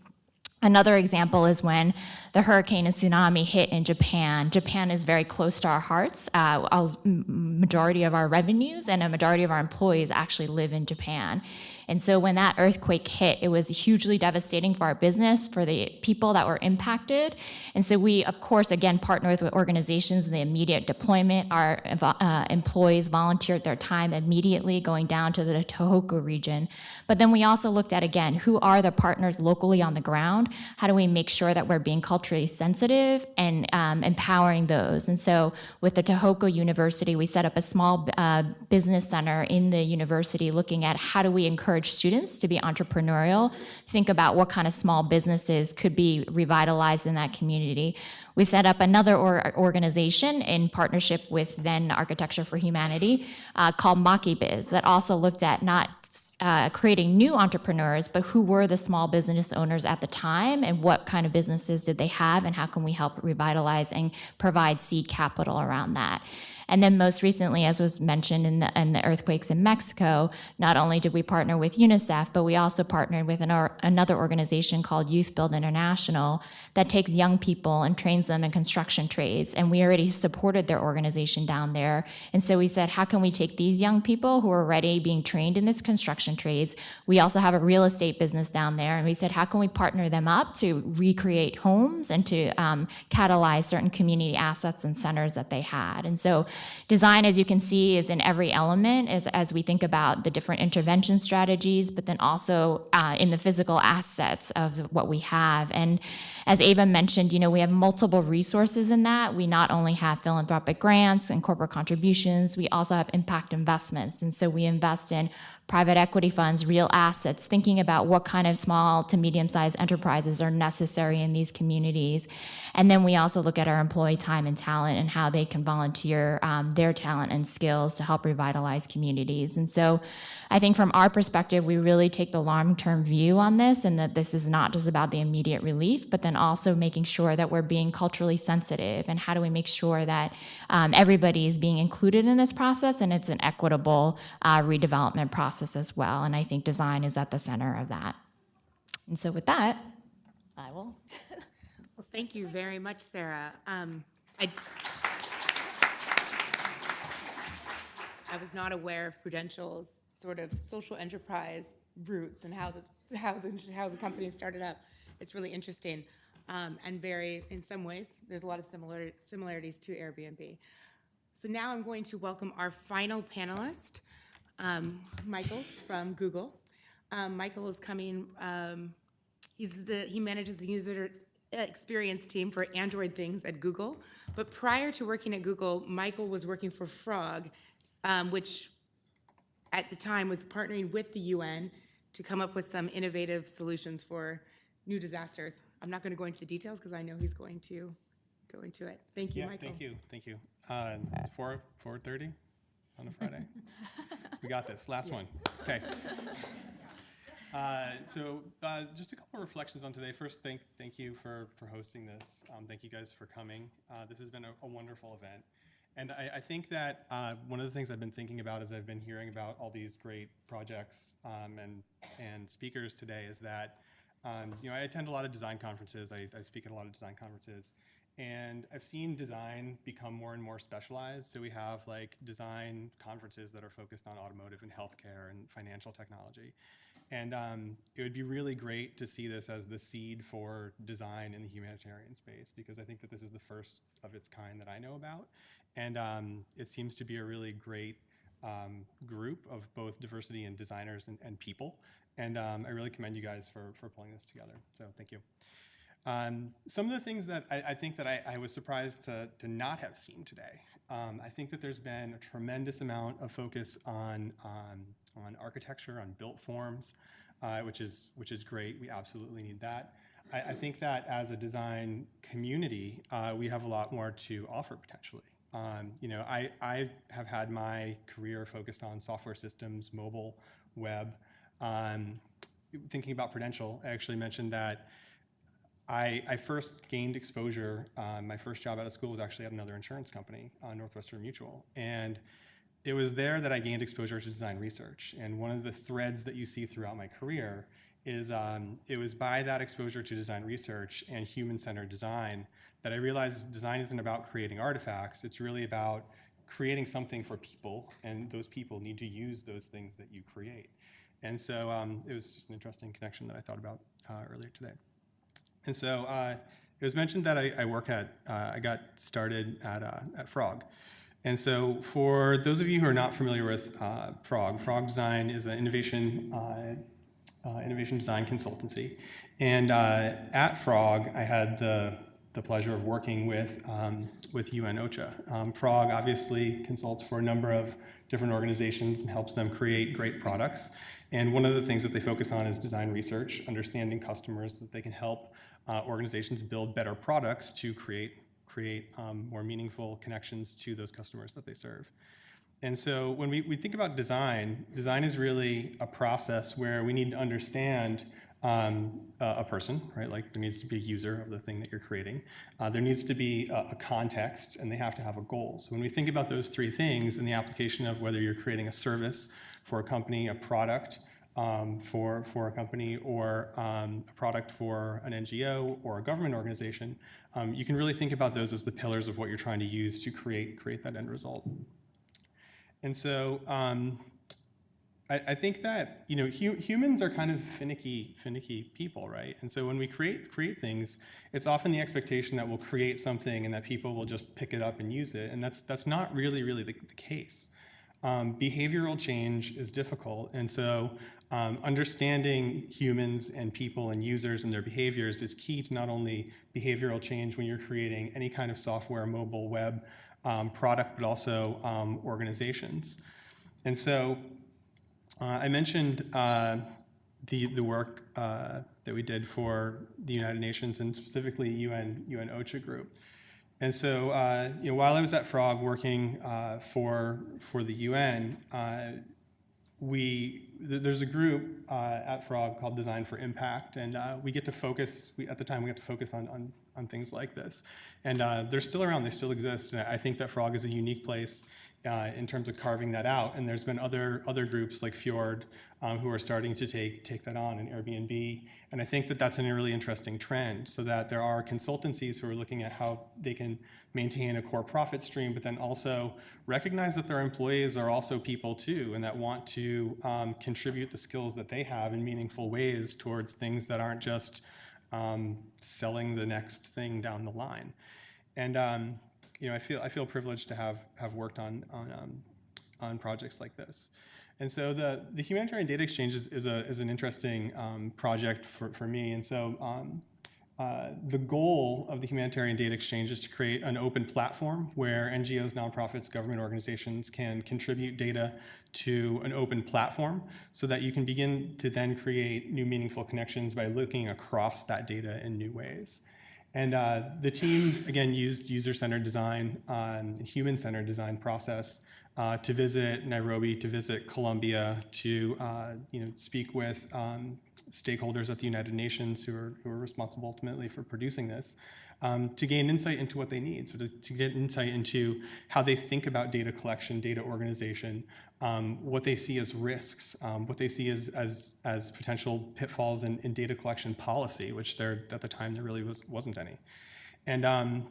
Another example is when the hurricane and tsunami hit in Japan. Japan is very close to our hearts. A majority of our revenues and a majority of our employees actually live in Japan. And so when that earthquake hit, it was hugely devastating for our business, for the people that were impacted. And so we, of course, again, partnered with organizations in the immediate deployment. Our employees volunteered their time immediately going down to the Tohoku region. But then we also looked at, again, who are the partners locally on the ground? How do we make sure that we're being culturally sensitive and empowering those? And so with the Tohoku University, we set up a small business center in the university looking at how do we encourage students to be entrepreneurial, think about what kind of small businesses could be revitalized in that community. We set up another organization in partnership with then Architecture for Humanity called MakiBiz that also looked at not creating new entrepreneurs, but who were the small business owners at the time and what kind of businesses did they have and how can we help revitalize and provide seed capital around that. And then most recently, as was mentioned in the earthquakes in Mexico, not only did we partner with UNICEF, but we also partnered with another organization called Youth Build International that takes young people and trains them in construction trades. And we already supported their organization down there. And so we said, how can we take these young people who are already being trained in this construction construction trades. We also have a real estate business down there, and we said, how can we partner them up to recreate homes and to catalyze certain community assets and centers that they had? And so design, as you can see, is in every element as we think about the different intervention strategies, but then also in the physical assets of what we have. And as Ava mentioned, we have multiple resources in that. We not only have philanthropic grants and corporate contributions, we also have impact investments. And so we invest in private equity funds, real assets, thinking about what kind of small to medium-sized enterprises are necessary in these communities. And then we also look at our employee time and talent and how they can volunteer their talent and skills to help revitalize communities. And so I think from our perspective, we really take the long-term view on this, and that this is not just about the immediate relief, but then also making sure that we're being culturally sensitive, and how do we make sure that everybody is being included in this process, and it's an equitable redevelopment process as well. And I think design is at the center of that. And so with that, I will. Well, thank you very much, Sarah. I was not aware of Prudential's sort of social enterprise roots and how the company started up. It's really interesting and very, in some ways, there's a lot of similarities to Airbnb. So now I'm going to welcome our final panelist, Michael from Google. Michael is coming. He manages the user experience team for Android things at Google. But prior to working at Google, Michael was working for Frog, which at the time was partnering with the UN to come up with some innovative solutions for new disasters. I'm not going to go into the details because I know he's going to go into it. Thank you, Michael. Thank you. 4:30 on a Friday. We got this. Last one. Okay. So just a couple of reflections on today. First, thank you for hosting this. Thank you guys for coming. This has been a wonderful event. And I think that one of the things I've been thinking about as I've been hearing about all these great projects and speakers today is that I attend a lot of design conferences. I speak at a lot of design conferences. And I've seen design become more and more specialized. So we have like design conferences that are focused on automotive and healthcare and financial technology. And it would be really great to see this as the seed for design in the humanitarian space, because I think that this is the first of its kind that I know about. And it seems to be a really great group of both diversity and designers and people. And I really commend you guys for pulling this together. So thank you. Some of the things that I think that I was surprised to not have seen today. I think that there's been a tremendous amount of focus on architecture, on built forms, which is great. We absolutely need that. I think that as a design community, we have a lot more to offer potentially. I have had my career focused on software systems, mobile, web. Thinking about Prudential, I actually mentioned that I first gained exposure. My first job out of school was actually at another insurance company, Northwestern Mutual. And it was there that I gained exposure to design research. And one of the threads that you see throughout my career is it was by that exposure to design research and human-centered design that I realized design isn't about creating artifacts. It's really about creating something for people, and those people need to use those things that you create. And so it was just an interesting connection that I thought about earlier today. And so it was mentioned that I got started at Frog. And so for those of you who are not familiar with Frog Design is an innovation design consultancy. And at Frog, I had the pleasure of working with UNOCHA. Frog obviously consults for a number of different organizations and helps them create great products. And one of the things that they focus on is design research, understanding customers, so that they can help organizations build better products to create more meaningful connections to those customers that they serve. And so when we think about design is really a process where we need to understand a person, right? Like there needs to be a user of the thing that you're creating. There needs to be a context, and they have to have a goal. So when we think about those three things in the application of whether you're creating a service for a company, a product for a company, or a product for an NGO or a government organization, you can really think about those as the pillars of what you're trying to use to create that end result. And so I think that, you know, humans are kind of finicky people, right? And so when we create things, it's often the expectation that we'll create something and that people will just pick it up and use it, and that's not really the case. Behavioral change is difficult, and so understanding humans and people and users and their behaviors is key to not only behavioral change when you're creating any kind of software, mobile, web product, but also organizations. And so I mentioned the work that we did for the United Nations and specifically UN OCHA group. And so, you know, while I was at Frog working for the UN, there's a group at Frog called Design for Impact, and we get to focus. At the time, we got to focus on things like this, and they're still around. They still exist, and I think that Frog is a unique place in terms of carving that out. And there's been other groups like Fjord who are starting to take that on, and Airbnb. And I think that that's a really interesting trend, so that there are consultancies who are looking at how they can maintain a core profit stream, but then also recognize that their employees are also people too, and that want to contribute the skills that they have in meaningful ways towards things that aren't just selling the next thing down the line. And you know, I feel privileged to have worked on projects like this. And so the Humanitarian Data Exchange is an interesting project for me. And so the goal of the Humanitarian Data Exchange is to create an open platform where NGOs, nonprofits, government organizations can contribute data to an open platform so that you can begin to then create new meaningful connections by looking across that data in new ways. And the team, again, used user-centered design and human-centered design process to visit Nairobi, to visit Colombia, to speak with stakeholders at the United Nations who are responsible ultimately for producing this, to gain insight into what they need, so to get insight into how they think about data collection, data organization, what they see as risks, what they see as potential pitfalls in data collection policy, which at the time there really wasn't any. And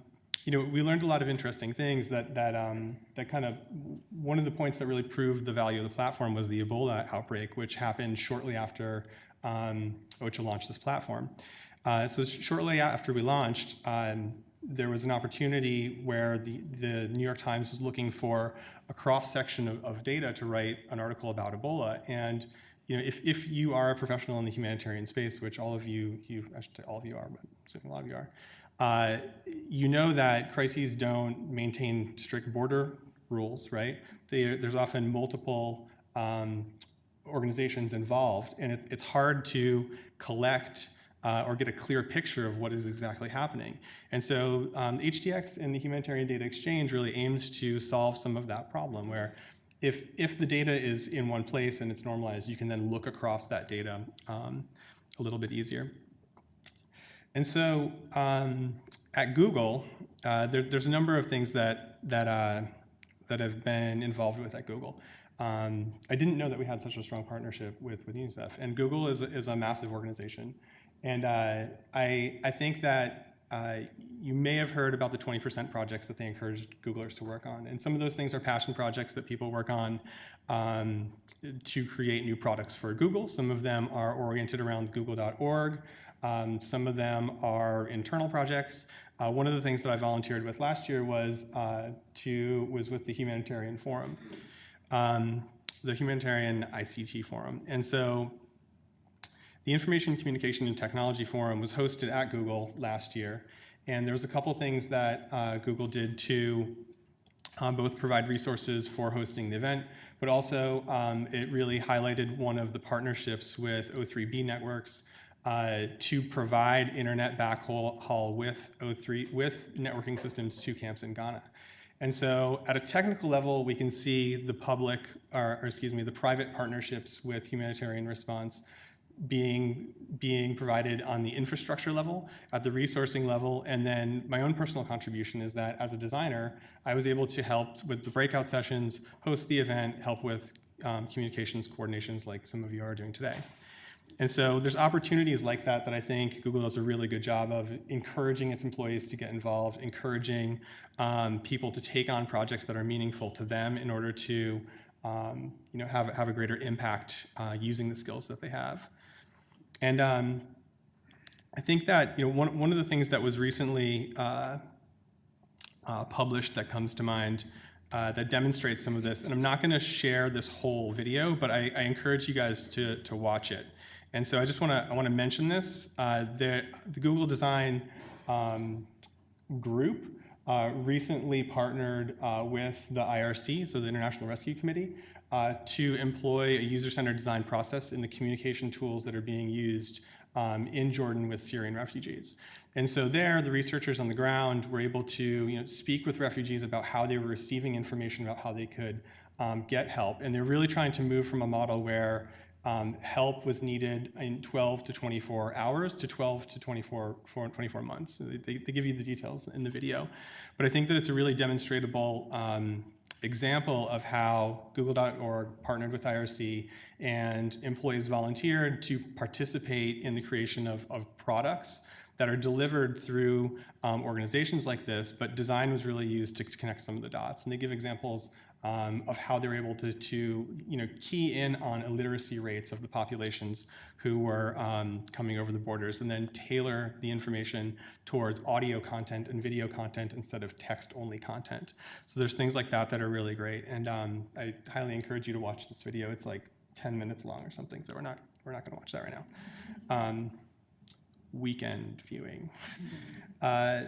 you know, we learned a lot of interesting things that kind of, one of the points that really proved the value of the platform was the Ebola outbreak, which happened shortly after OCHA launched this platform. So shortly after we launched, there was an opportunity where the New York Times was looking for a cross-section of data to write an article about Ebola. And you know, if you are a professional in the humanitarian space, which all of you I should say all of you are, but I'm assuming a lot of you are, you know that crises don't maintain strict border rules, right? There's often multiple organizations involved, and it's hard to collect or get a clear picture of what is exactly happening. And so HDX and the Humanitarian Data Exchange really aims to solve some of that problem, where if the data is in one place and it's normalized, you can then look across that data a little bit easier. And so at Google, there's a number of things that I've been involved with at Google. I didn't know that we had such a strong partnership with UNICEF, and Google is a massive organization. And I think that you may have heard about the 20% projects that they encouraged Googlers to work on. And some of those things are passion projects that people work on to create new products for Google. Some of them are oriented around google.org. Some of them are internal projects. One of the things that I volunteered with last year was with the Humanitarian Forum, the Humanitarian ICT Forum. And so the Information, Communication, and Technology Forum was hosted at Google last year. And there was a couple things that Google did to both provide resources for hosting the event, but also it really highlighted one of the partnerships with O3B networks to provide internet backhaul with networking systems to camps in Ghana. And so at a technical level, we can see the private partnerships with humanitarian response being provided on the infrastructure level, at the resourcing level, and then my own personal contribution is that as a designer, I was able to help with the breakout sessions, host the event, help with communications coordinations like some of you are doing today. And so there's opportunities like that I think Google does a really good job of encouraging its employees to get involved, encouraging people to take on projects that are meaningful to them in order to have a greater impact using the skills that they have. And I think that one of the things that was recently published that comes to mind that demonstrates some of this, and I'm not going to share this whole video, but I encourage you guys to watch it. And so I want to mention this. The Google Design group recently partnered with the IRC, so the International Rescue Committee, to employ a user-centered design process in the communication tools that are being used in Jordan with Syrian refugees. And so there, the researchers on the ground were able to speak with refugees about how they were receiving information about how they could get help. And they're really trying to move from a model where help was needed in 12 to 24 hours to 12 to 24 months. They give you the details in the video. But I think that it's a really demonstrable example of how Google.org partnered with IRC and employees volunteered to participate in the creation of products that are delivered through organizations like this, but design was really used to connect some of the dots. And they give examples of how they were able to key in on illiteracy rates of the populations who were coming over the borders, and then tailor the information towards audio content and video content instead of text-only content. So there's things like that that are really great, and I highly encourage you to watch this video. It's like 10 minutes long or something, so we're not going to watch that right now. Weekend viewing.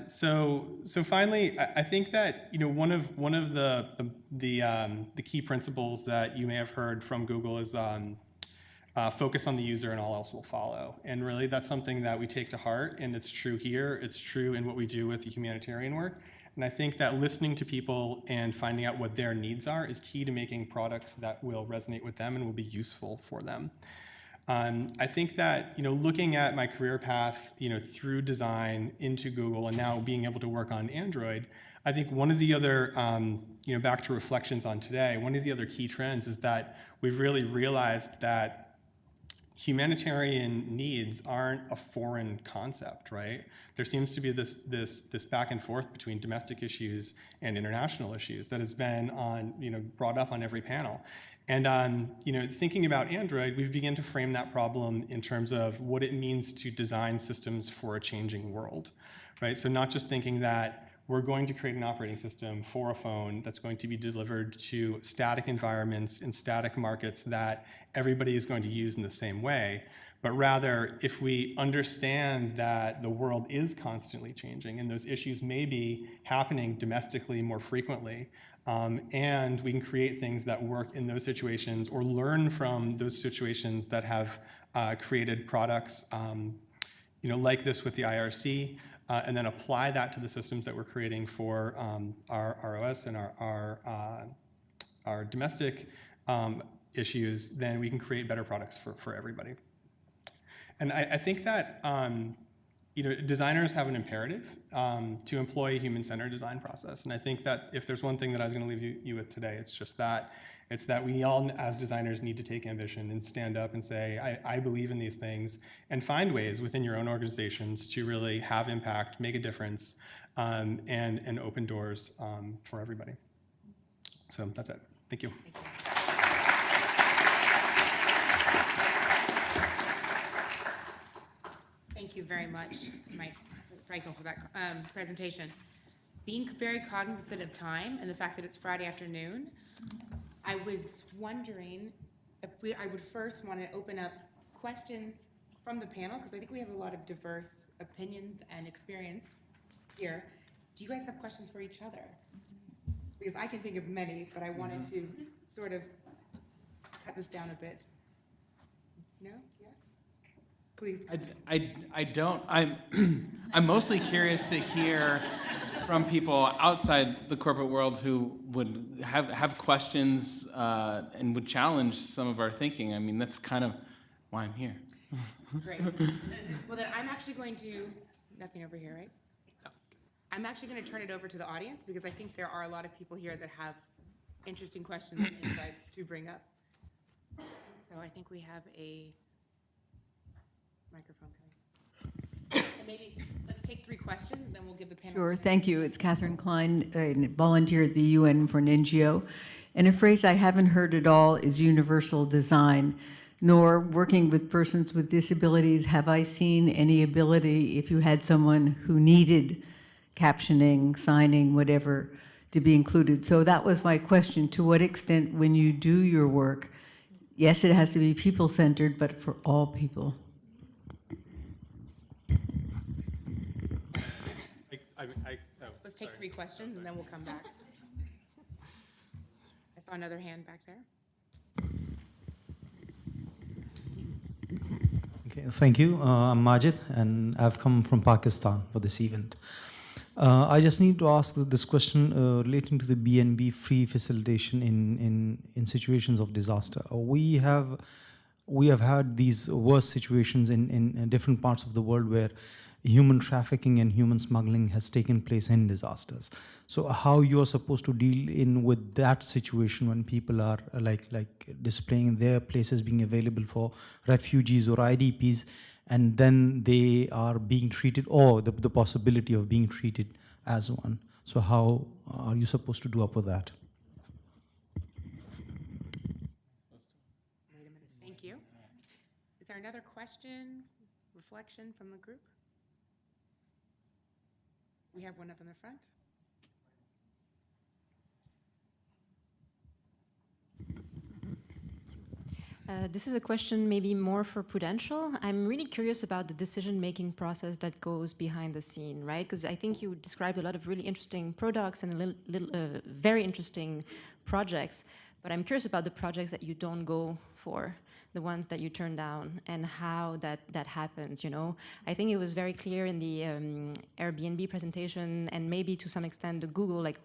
So finally, I think that one of the key principles that you may have heard from Google is focus on the user and all else will follow. And really, that's something that we take to heart, and it's true here. It's true in what we do with the humanitarian work. And I think that listening to people and finding out what their needs are is key to making products that will resonate with them and will be useful for them. I think that looking at my career path through design into Google and now being able to work on Android, I think one of the other back to reflections on today, one of the other key trends is that we've really realized that humanitarian needs aren't a foreign concept, right? There seems to be this back and forth between domestic issues and international issues that has been brought up on every panel. And thinking about Android, we've begun to frame that problem in terms of what it means to design systems for a changing world, right? So not just thinking that we're going to create an operating system for a phone that's going to be delivered to static environments in static markets that everybody is going to use in the same way, but rather if we understand that the world is constantly changing and those issues may be happening domestically more frequently, and we can create things that work in those situations or learn from those situations that have created products like this with the IRC, and then apply that to the systems that we're creating for our ROS and our domestic issues, then we can create better products for everybody. And I think that designers have an imperative to employ a human-centered design process. And I think that if there's one thing that I was going to leave you with today, it's just that. It's that we all, as designers, need to take ambition and stand up and say, I believe in these things, and find ways within your own organizations to really have impact, make a difference, and open doors for everybody. So that's it. Thank you. Thank you very much, Mike Frankel, for that presentation. Being very cognizant of time and the fact that it's Friday afternoon, I was wondering if I would first want to open up questions from the panel, because I think we have a lot of diverse opinions and experience here. Do you guys have questions for each other? Because I can think of many, but I wanted to sort of cut this down a bit. No? Yes? Please. I don't. I'm mostly curious to hear from people outside the corporate world who would have questions and would challenge some of our thinking. I mean, that's kind of why I'm here. Great. Well, then I'm actually going to, nothing over here, right? No. I'm actually going to turn it over to the audience because I think there are a lot of people here that have interesting questions and insights to bring up. So I think we have a microphone coming. And maybe let's take 3 questions, and then we'll give the panel. Sure, thank you. It's Catherine Klein, a volunteer at the UN for an NGO. And a phrase I haven't heard at all is universal design, nor working with persons with disabilities have I seen any ability, if you had someone who needed captioning, signing, whatever, to be included. So that was my question, to what extent when you do your work, yes, it has to be people-centered, but for all people. Let's take 3 questions and then we'll come back. I saw another hand back there. Okay, thank you. I'm Majid, and I've come from Pakistan for this event. I just need to ask this question relating to the BNB free facilitation in situations of disaster. We have had these worst situations in different parts of the world where human trafficking and human smuggling has taken place in disasters. So how you're supposed to deal with that situation when people are like displaying their places being available for refugees or IDPs, and then they are being treated, or the possibility of being treated as one. So how are you supposed to do up with that? Wait a minute. Thank you. Is there another question, reflection from the group? We have one up in the front. This is a question maybe more for Prudential. I'm really curious about the decision-making process that goes behind the scene, right? Because I think you described a lot of really interesting products and very interesting projects, but I'm curious about the projects that you don't go for, the ones that you turn down, and how that happens, you know? I think it was very clear in the Airbnb presentation, and maybe to some extent the Google, like,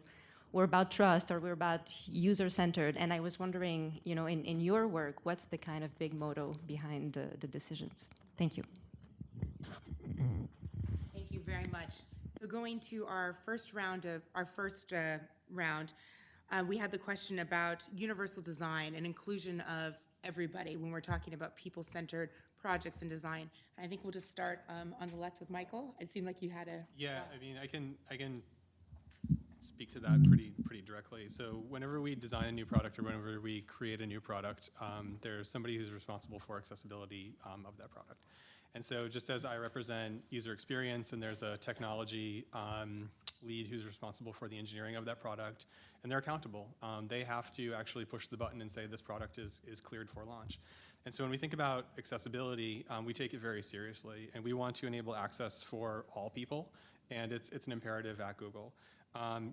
we're about trust, or we're about user-centered, and I was wondering, you know, in your work, what's the kind of big motto behind the decisions? Thank you. Thank you very much. So going to our first round, we had the question about universal design and inclusion of everybody when we're talking about people-centered projects and design. And I think we'll just start on the left with Michael. It seemed like you had a... Yeah, I mean, I can speak to that pretty directly. So whenever we design a new product or whenever we create a new product, there's somebody who's responsible for accessibility of that product. And so just as I represent user experience, and there's a technology lead who's responsible for the engineering of that product, and they're accountable. They have to actually push the button and say this product is cleared for launch. And so when we think about accessibility, we take it very seriously, and we want to enable access for all people, and it's an imperative at Google.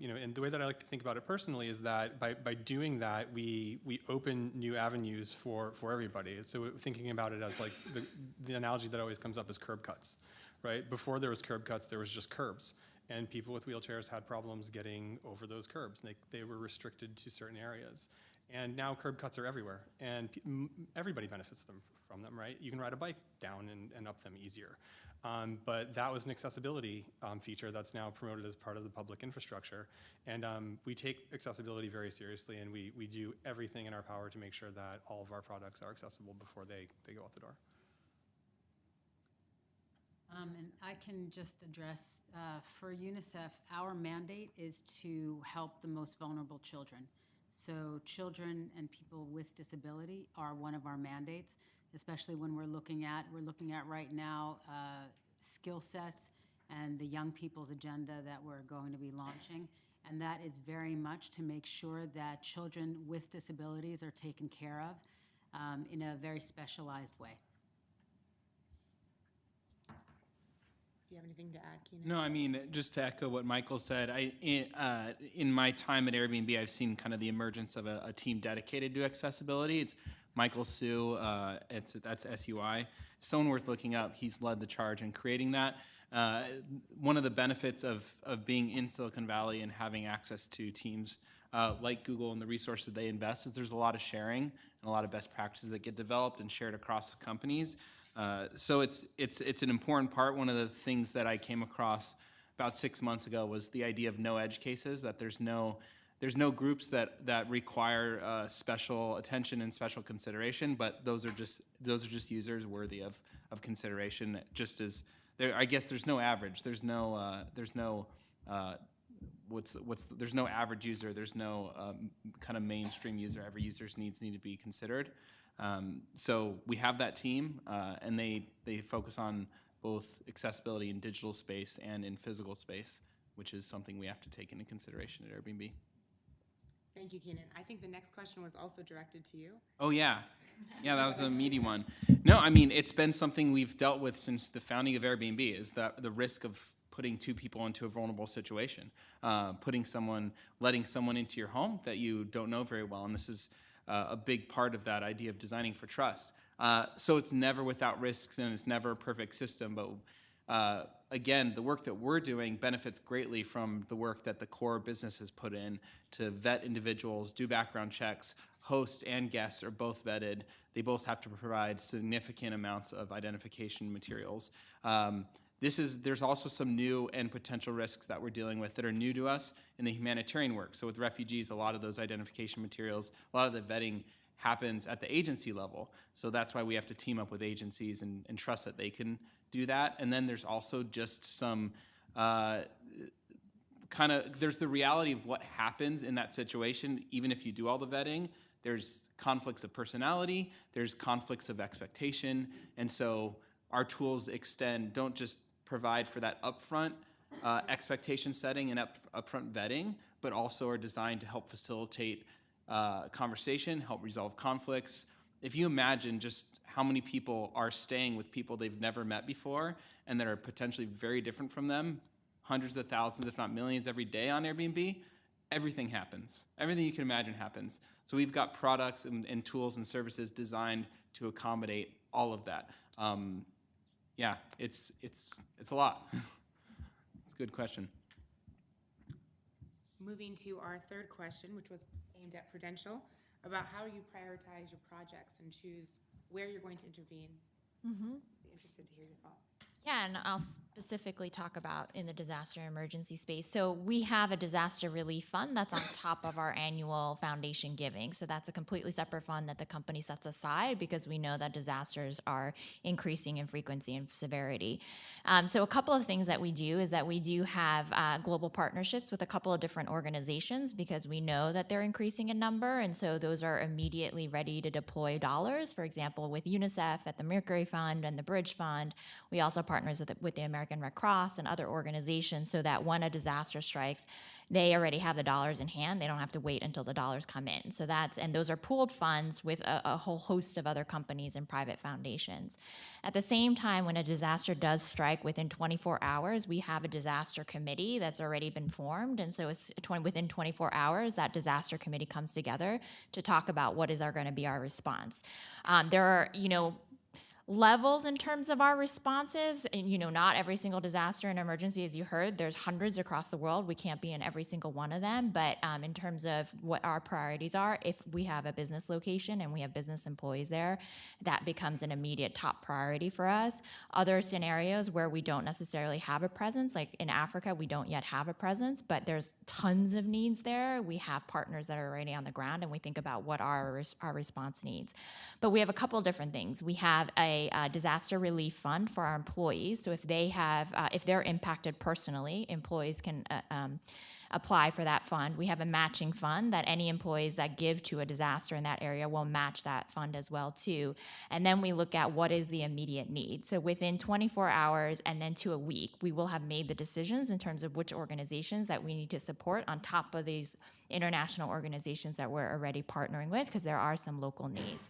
You know, and the way that I like to think about it personally is that by doing that, we open new avenues for everybody. So thinking about it as like the analogy that always comes up is curb cuts, right? Before there was curb cuts, there was just curbs, and people with wheelchairs had problems getting over those curbs. They were restricted to certain areas, and now curb cuts are everywhere, and everybody benefits from them, right? You can ride a bike down and up them easier. But that was an accessibility feature that's now promoted as part of the public infrastructure. And we take accessibility very seriously, and we do everything in our power to make sure that all of our products are accessible before they go out the door. And I can just address, for UNICEF, our mandate is to help the most vulnerable children. So children and people with disability are one of our mandates, especially when we're looking at right now skill sets and the young people's agenda that we're going to be launching. And that is very much to make sure that children with disabilities are taken care of in a very specialized way. Do you have anything to add, Keenan? No, I mean, just to echo what Michael said, in my time at Airbnb, I've seen kind of the emergence of a team dedicated to accessibility. It's Michael Sue, that's SUI. Someone worth looking up. He's led the charge in creating that. One of the benefits of being in Silicon Valley and having access to teams like Google and the resources they invest is there's a lot of sharing and a lot of best practices that get developed and shared across companies. So it's an important part. One of the things that I came across about 6 months ago was the idea of no edge cases, that there's no groups that require special attention and special consideration, but those are just users worthy of consideration. Just as I guess there's no average. There's no there's no average user, there's no kind of mainstream user. Every user's needs need to be considered. So we have that team, and they focus on both accessibility in digital space and in physical space, which is something we have to take into consideration at Airbnb. Thank you, Keenan. I think the next question was also directed to you. Oh, yeah. Yeah, that was a meaty one. No, I mean, it's been something we've dealt with since the founding of Airbnb, is the risk of putting two people into a vulnerable situation, letting someone into your home that you don't know very well. And this is a big part of that idea of designing for trust. So it's never without risks, and it's never a perfect system. But again, the work that we're doing benefits greatly from the work that the core business has put in to vet individuals, do background checks. Hosts and guests are both vetted. They both have to provide significant amounts of identification materials. There's also some new and potential risks that we're dealing with that are new to us in the humanitarian work. So with refugees, a lot of those identification materials, a lot of the vetting happens at the agency level. So that's why we have to team up with agencies and trust that they can do that. And then there's also just some there's the reality of what happens in that situation, even if you do all the vetting. There's conflicts of personality, there's conflicts of expectation, and so our tools don't just provide for that upfront expectation setting and upfront vetting, but also are designed to help facilitate conversation, help resolve conflicts. If you imagine just how many people are staying with people they've never met before and that are potentially very different from them, hundreds of thousands, if not millions every day on Airbnb, everything happens. Everything you can imagine happens. So we've got products and tools and services designed to accommodate all of that. Yeah, it's a lot. It's a good question. Moving to our third question, which was aimed at Prudential, about how you prioritize your projects and choose where you're going to intervene. Be interested to hear your thoughts. Yeah, and I'll specifically talk about in the disaster emergency space. So we have a disaster relief fund that's on top of our annual foundation giving. So that's a completely separate fund that the company sets aside because we know that disasters are increasing in frequency and severity. So a couple of things that we do is that we do have global partnerships with a couple of different organizations because we know that they're increasing in number. And so those are immediately ready to deploy dollars. For example, with UNICEF at the Mercury Fund and the Bridge Fund, we also partners with the American Red Cross and other organizations so that when a disaster strikes, they already have the dollars in hand. They don't have to wait until the dollars come in. So and those are pooled funds with a whole host of other companies and private foundations. At the same time, when a disaster does strike within 24 hours, we have a disaster committee that's already been formed. And so within 24 hours, that disaster committee comes together to talk about what is going to be our response. There are, levels in terms of our responses, and not every single disaster and emergency, as you heard, there's hundreds across the world. We can't be in every single one of them, but in terms of what our priorities are, if we have a business location and we have business employees there, that becomes an immediate top priority for us. Other scenarios where we don't necessarily have a presence, like in Africa, we don't yet have a presence, but there's tons of needs there. We have partners that are already on the ground, and we think about what are our response needs. But we have a couple different things. We have a disaster relief fund for our employees. So if they're impacted personally, employees can apply for that fund. We have a matching fund that any employees that give to a disaster in that area will match that fund as well too. And then we look at what is the immediate need. So within 24 hours and then to a week, we will have made the decisions in terms of which organizations that we need to support on top of these international organizations that we're already partnering with, because there are some local needs.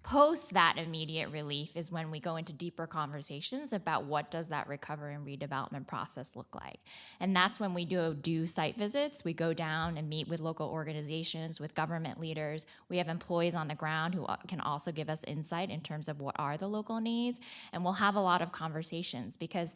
Post that immediate relief is when we go into deeper conversations about what does that recovery and redevelopment process look like. And that's when we do site visits. We go down and meet with local organizations, with government leaders. We have employees on the ground who can also give us insight in terms of what are the local needs. And we'll have a lot of conversations because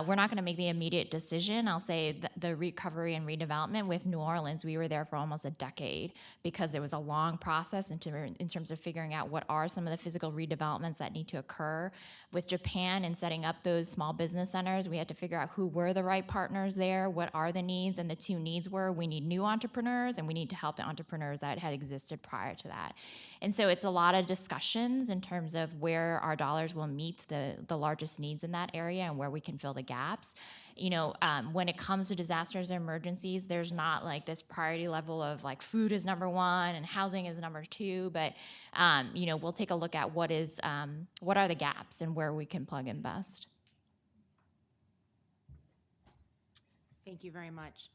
we're not going to make the immediate decision. I'll say the recovery and redevelopment with New Orleans, we were there for almost a decade because there was a long process in terms of figuring out what are some of the physical redevelopments that need to occur. With Japan and setting up those small business centers, we had to figure out who were the right partners there, what are the needs, and the two needs were we need new entrepreneurs and we need to help the entrepreneurs that had existed prior to that. And so it's a lot of discussions in terms of where our dollars will meet the largest needs in that area and where we can fill the gaps. when it comes to disasters and emergencies, there's not like this priority level of like food is number one and housing is number two, but we'll take a look at what are the gaps and where we can plug in best. Thank you very much.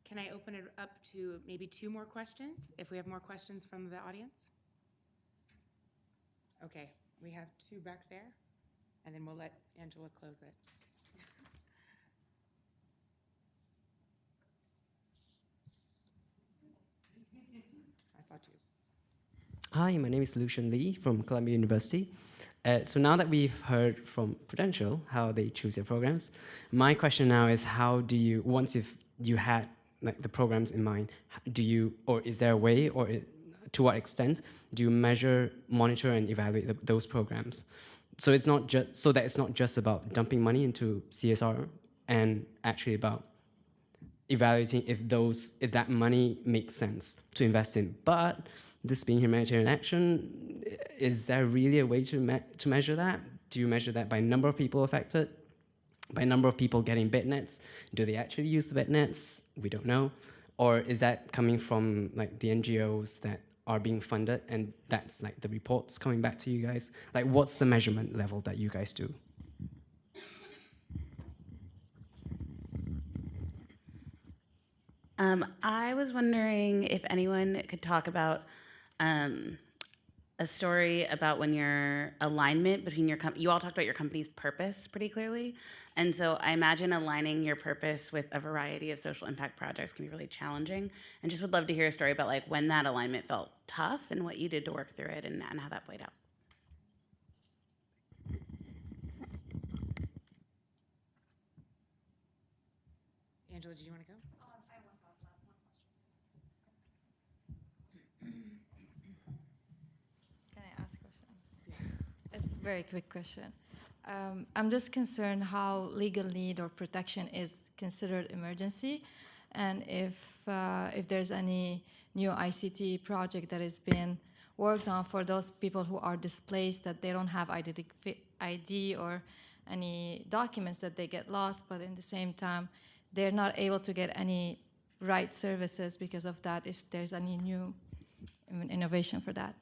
Can I open it up to maybe 2 more questions, if we have more questions from the audience? Okay, we have 2 back there, and then we'll let Angela close it. I saw 2. Hi, my name is Lucian Lee from Columbia University. So now that we've heard from Prudential how they choose their programs, my question now is how do you, once you had like the programs in mind, or is there a way, or to what extent do you measure, monitor, and evaluate those programs? So it's not just so that it's not just about dumping money into CSR, and actually about evaluating if that money makes sense to invest in. But this being humanitarian action, is there really a way to measure that? Do you measure that by number of people affected? By number of people getting bed nets? Do they actually use the bed nets? We don't know. Or is that coming from like the NGOs that are being funded, and that's like the reports coming back to you guys? Like, what's the measurement level that you guys do? I was wondering if anyone could talk about a story about when your alignment between you all talked about your company's purpose pretty clearly. And so I imagine aligning your purpose with a variety of social impact projects can be really challenging. And just would love to hear a story about like when that alignment felt tough and what you did to work through it and how that played out. Angela, did you want to go? Can I ask a question? It's a very quick question. I'm just concerned how legal need or protection is considered emergency, and if there's any new ICT project that is being worked on for those people who are displaced, that they don't have ID or any documents, that they get lost, but in the same time, they're not able to get any right services because of that, if there's any new innovation for that.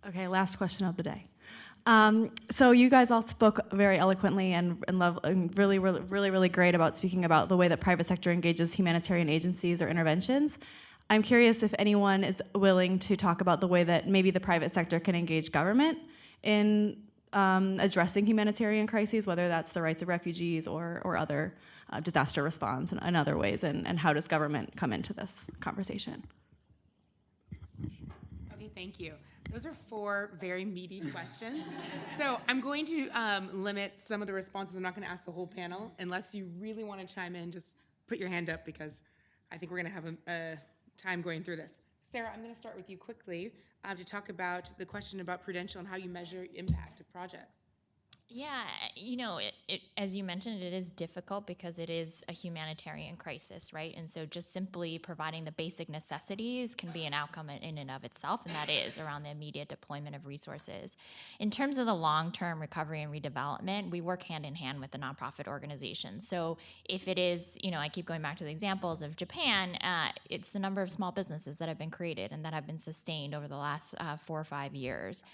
Okay, last question of the day. So you guys all spoke very eloquently and really great about speaking about the way that private sector engages humanitarian agencies or interventions. I'm curious if anyone is willing to talk about the way that maybe the private sector can engage government in addressing humanitarian crises, whether that's the rights of refugees or other disaster response and other ways, and how does government come into this conversation? Okay, thank you. Those are 4 very meaty questions. So I'm going to limit some of the responses. I'm not going to ask the whole panel. Unless you really want to chime in, just put your hand up, because I think we're going to have a time going through this. Sarah, I'm going to start with you quickly to talk about the question about Prudential and how you measure impact of projects. Yeah, as you mentioned, it is difficult because it is a humanitarian crisis, right? And so just simply providing the basic necessities can be an outcome in and of itself, and that is around the immediate deployment of resources. In terms of the long-term recovery and redevelopment, we work hand in hand with the nonprofit organizations. So if it is, I keep going back to the examples of Japan, it's the number of small businesses that have been created and that have been sustained over the last 4 or 5 years.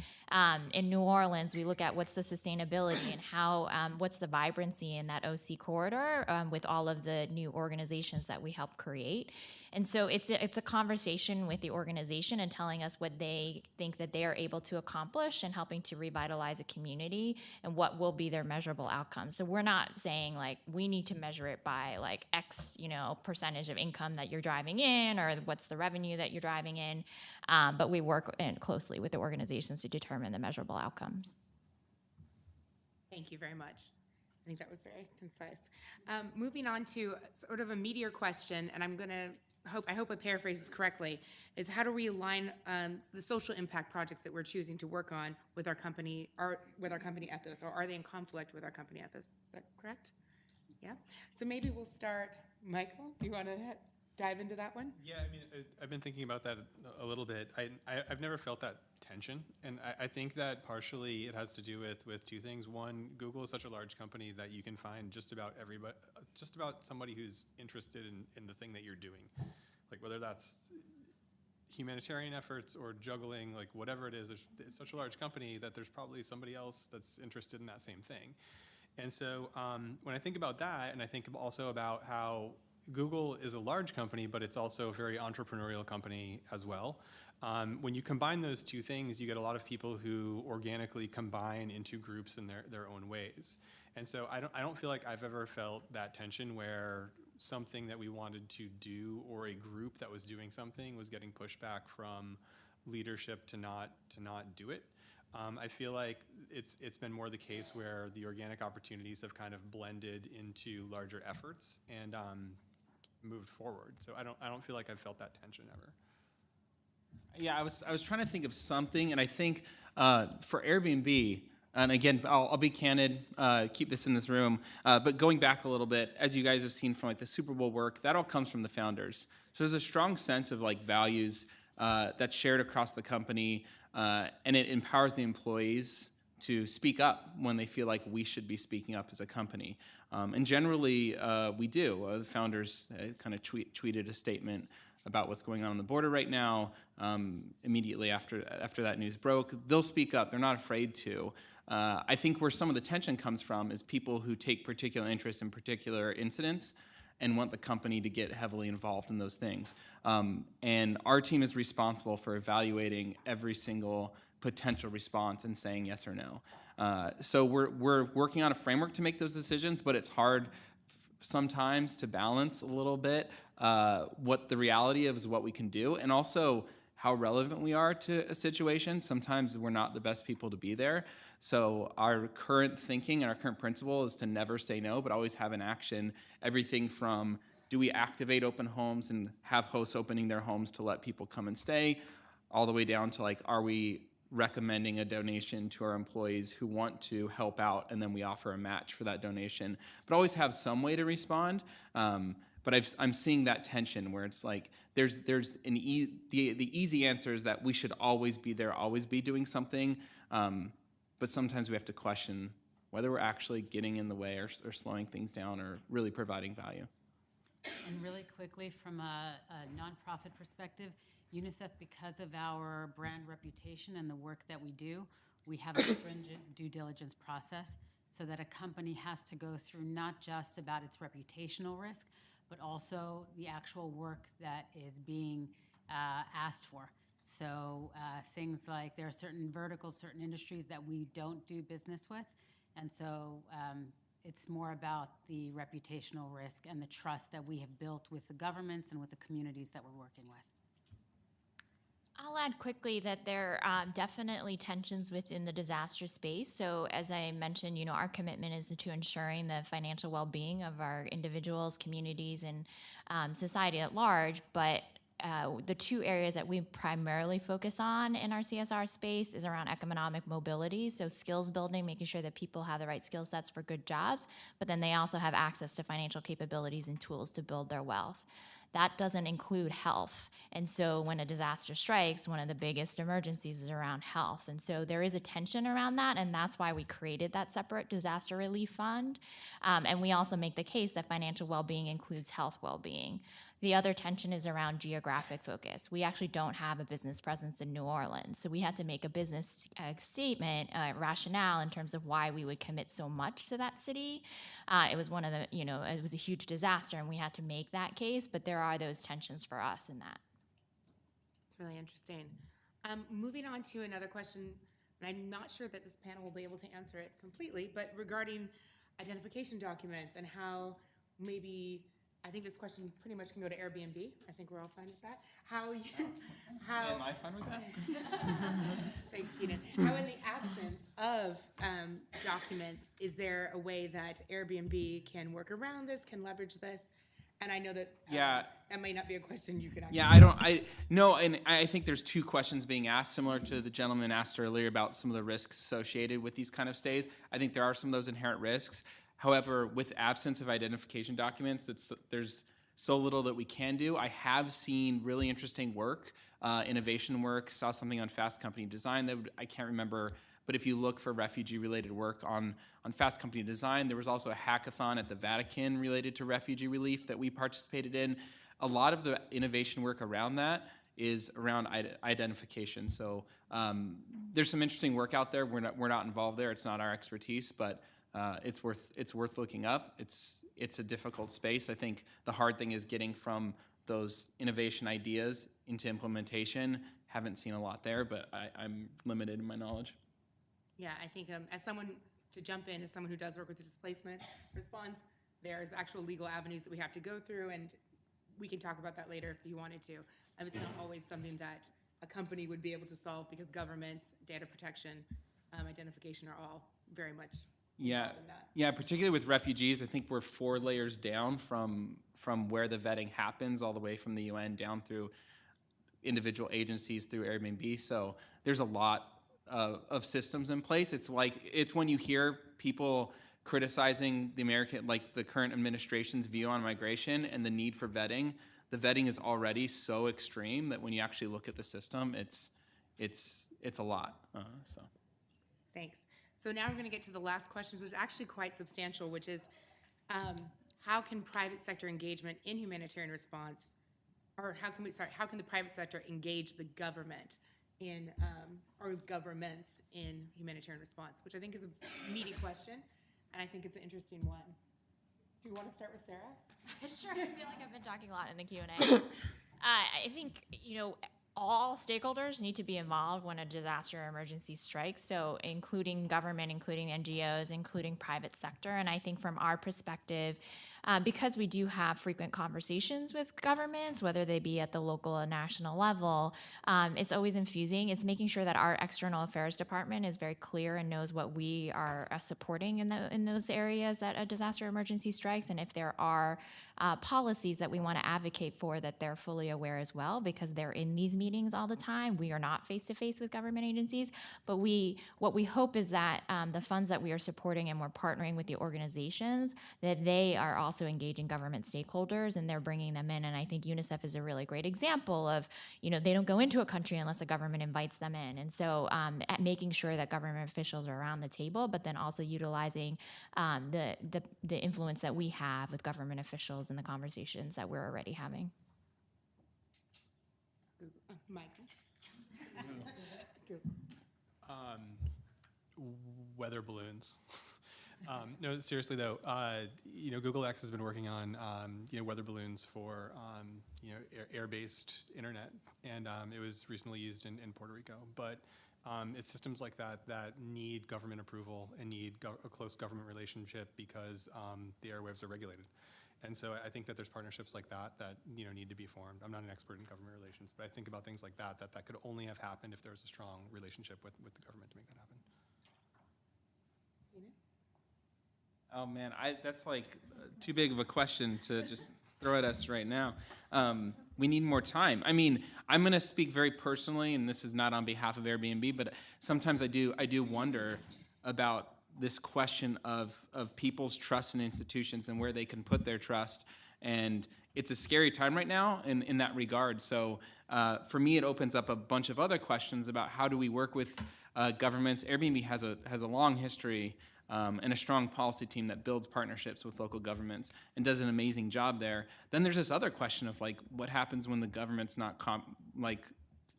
In New Orleans, we look at what's the sustainability and how what's the vibrancy in that OC corridor with all of the new organizations that we help create. And so it's a conversation with the organization and telling us what they think that they are able to accomplish and helping to revitalize a community and what will be their measurable outcomes. So we're not saying like we need to measure it by like X, percentage of income that you're driving in or what's the revenue that you're driving in, but we work closely with the organizations to determine the measurable outcomes. Thank you very much. I think that was very concise. Moving on to sort of a meatier question, and I hope I paraphrase this correctly, is how do we align the social impact projects that we're choosing to work on with our company ethos, or are they in conflict with our company ethos? Is that correct? Yeah. So maybe we'll start. Michael, do you want to dive into that one? Yeah, I've been thinking about that a little bit. I've never felt that tension. And I think that partially it has to do with two things. One, Google is such a large company that you can find just about somebody who's interested in the thing that you're doing. Like whether that's humanitarian efforts or juggling, like whatever it is, it's such a large company that there's probably somebody else that's interested in that same thing. And so when I think about that, and I think also about how Google is a large company, but it's also a very entrepreneurial company as well. When you combine those two things, you get a lot of people who organically combine into groups in their own ways. And so I don't feel like I've ever felt that tension where something that we wanted to do or a group that was doing something was getting pushback from leadership to not do it. I feel like it's been more the case where the organic opportunities have kind of blended into larger efforts and moved forward. So I don't feel like I've felt that tension ever. Yeah, I was trying to think of something, and I think for Airbnb, and again, I'll be candid, keep this in this room, but going back a little bit, as you guys have seen from like the Super Bowl work, that all comes from the founders. So there's a strong sense of like values that's shared across the company, and it empowers the employees to speak up when they feel like we should be speaking up as a company. And generally, we do. The founders kind of tweeted a statement about what's going on the border right now. Immediately after that news broke, they'll speak up. They're not afraid to. I think where some of the tension comes from is people who take particular interest in particular incidents and want the company to get heavily involved in those things. And our team is responsible for evaluating every single potential response and saying yes or no. So we're working on a framework to make those decisions, but it's hard sometimes to balance a little bit what the reality of is what we can do, and also how relevant we are to a situation. Sometimes we're not the best people to be there. So our current thinking and our current principle is to never say no, but always have an action. Everything from, do we activate open homes and have hosts opening their homes to let people come and stay, all the way down to like, are we recommending a donation to our employees who want to help out, and then we offer a match for that donation. But always have some way to respond. But I'm seeing that tension where it's like there's the easy answer is that we should always be there, always be doing something. But sometimes we have to question whether we're actually getting in the way or slowing things down or really providing value. And really quickly, from a nonprofit perspective, UNICEF, because of our brand reputation and the work that we do, we have a stringent due diligence process so that a company has to go through not just about its reputational risk, but also the actual work that is being asked for. So things like there are certain verticals, certain industries that we don't do business with. And so it's more about the reputational risk and the trust that we have built with the governments and with the communities that we're working with. I'll add quickly that there are definitely tensions within the disaster space. So as I mentioned, our commitment is to ensuring the financial well-being of our individuals, communities, and society at large. But the two areas that we primarily focus on in our CSR space is around economic mobility, so skills building, making sure that people have the right skill sets for good jobs, but then they also have access to financial capabilities and tools to build their wealth. That doesn't include health. And so when a disaster strikes, one of the biggest emergencies is around health. And so there is a tension around that, and that's why we created that separate disaster relief fund. And we also make the case that financial well-being includes health well-being. The other tension is around geographic focus. We actually don't have a business presence in New Orleans, so we had to make a business statement, rationale in terms of why we would commit so much to that city. It was one of the, it was a huge disaster, and we had to make that case, but there are those tensions for us in that. It's really interesting. Moving on to another question, and I'm not sure that this panel will be able to answer it completely, but regarding identification documents and how maybe, I think this question pretty much can go to Airbnb. I think we're all fine with that. How Am I fine with that? Thanks, Keenan. How in the absence of documents, is there a way that Airbnb can work around this, can leverage this? And I know that that may not be a question you could actually and I think there's two questions being asked, similar to the gentleman asked earlier about some of the risks associated with these kind of stays. I think there are some of those inherent risks. However, with absence of identification documents, there's so little that we can do. I have seen really interesting work, innovation work, saw something on fast company design that I can't remember, but if you look for refugee-related work on fast company design, there was also a hackathon at the Vatican related to refugee relief that we participated in. A lot of the innovation work around that is around identification. So there's some interesting work out there. We're not involved there. It's not our expertise, but it's worth looking up. It's a difficult space. I think the hard thing is getting from those innovation ideas into implementation. Haven't seen a lot there, but I'm limited in my knowledge. Yeah, I think as someone, to jump in, as someone who does work with the displacement response, there's actual legal avenues that we have to go through, and we can talk about that later if you wanted to. It's not always something that a company would be able to solve because governments, data protection, identification are all very much involved in that. Yeah, particularly with refugees, I think we're 4 layers down from where the vetting happens, all the way from the UN down through individual agencies through Airbnb. So there's a lot of systems in place. It's when you hear people criticizing the current administration's view on migration and the need for vetting. The vetting is already so extreme that when you actually look at the system, it's a lot. Thanks. So now we're going to get to the last questions, which is actually quite substantial, which is how can private sector engagement in humanitarian response, or how can the private sector engage the government in, or governments in humanitarian response, which I think is a meaty question, and I think it's an interesting one. Do you want to start with Sarah? Sure. I feel like I've been talking a lot in the Q&A. I think, all stakeholders need to be involved when a disaster or emergency strikes, so including government, including NGOs, including private sector. And I think from our perspective, because we do have frequent conversations with governments, whether they be at the local and national level, it's always infusing. It's making sure that our external affairs department is very clear and knows what we are supporting in those areas that a disaster emergency strikes, and if there are policies that we want to advocate for, that they're fully aware as well, because they're in these meetings all the time. We are not face-to-face with government agencies, but what we hope is that the funds that we are supporting and we're partnering with the organizations, that they are also engaging government stakeholders and they're bringing them in. And I think UNICEF is a really great example of, they don't go into a country unless the government invites them in. And so at making sure that government officials are around the table, but then also utilizing the influence that we have with government officials and the conversations that we're already having. Mike. Weather balloons. No, seriously though, Google X has been working on weather balloons for air-based internet, and it was recently used in Puerto Rico. But it's systems like that need government approval and need a close government relationship because the airwaves are regulated. And so I think that there's partnerships like that need to be formed. I'm not an expert in government relations, but I think about things like that could only have happened if there was a strong relationship with the government to make that happen. Oh man, that's like too big of a question to just throw at us right now. We need more time. I mean, I'm going to speak very personally, and this is not on behalf of Airbnb, but sometimes I do wonder about this question of people's trust in institutions and where they can put their trust. And it's a scary time right now in that regard. So for me, it opens up a bunch of other questions about how do we work with governments. Airbnb has a long history and a strong policy team that builds partnerships with local governments and does an amazing job there. Then there's this other question of what happens when the government's not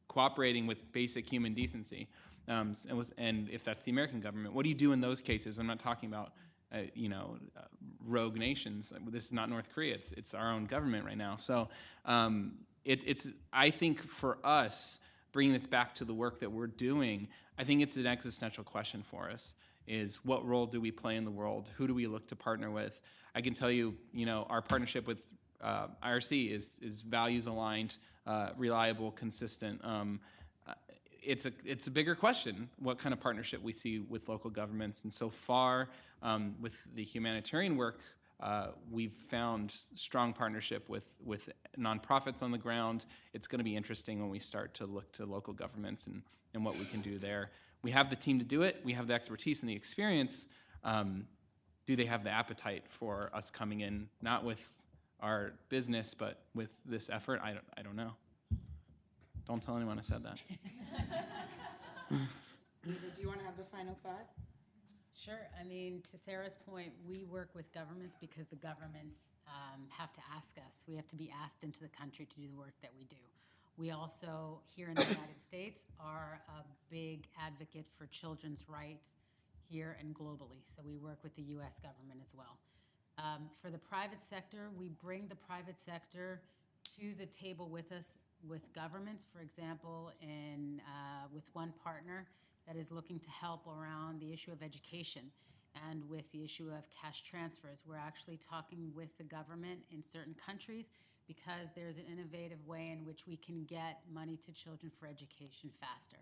cooperating with basic human decency. And if that's the American government, what do you do in those cases? I'm not talking about rogue nations. This is not North Korea. It's our own government right now. So I think for us, bringing this back to the work that we're doing, I think it's an existential question for us. Is what role do we play in the world? Who do we look to partner with? I can tell you, our partnership with IRC is values aligned, reliable, consistent. It's a bigger question, what kind of partnership we see with local governments. And so far, with the humanitarian work, we've found strong partnership with nonprofits on the ground. It's going to be interesting when we start to look to local governments and what we can do there. We have the team to do it. We have the expertise and the experience. Do they have the appetite for us coming in, not with our business, but with this effort, I don't know. Don't tell anyone I said that. Eva, do you want to have the final thought? Sure. I mean, to Sarah's point, we work with governments because the governments have to ask us. We have to be asked into the country to do the work that we do. We also, here in the United States, are a big advocate for children's rights here and globally. So we work with the U.S. government as well. For the private sector, we bring the private sector to the table with us, with governments, for example, with one partner that is looking to help around the issue of education and with the issue of cash transfers. We're actually talking with the government in certain countries because there's an innovative way in which we can get money to children for education faster.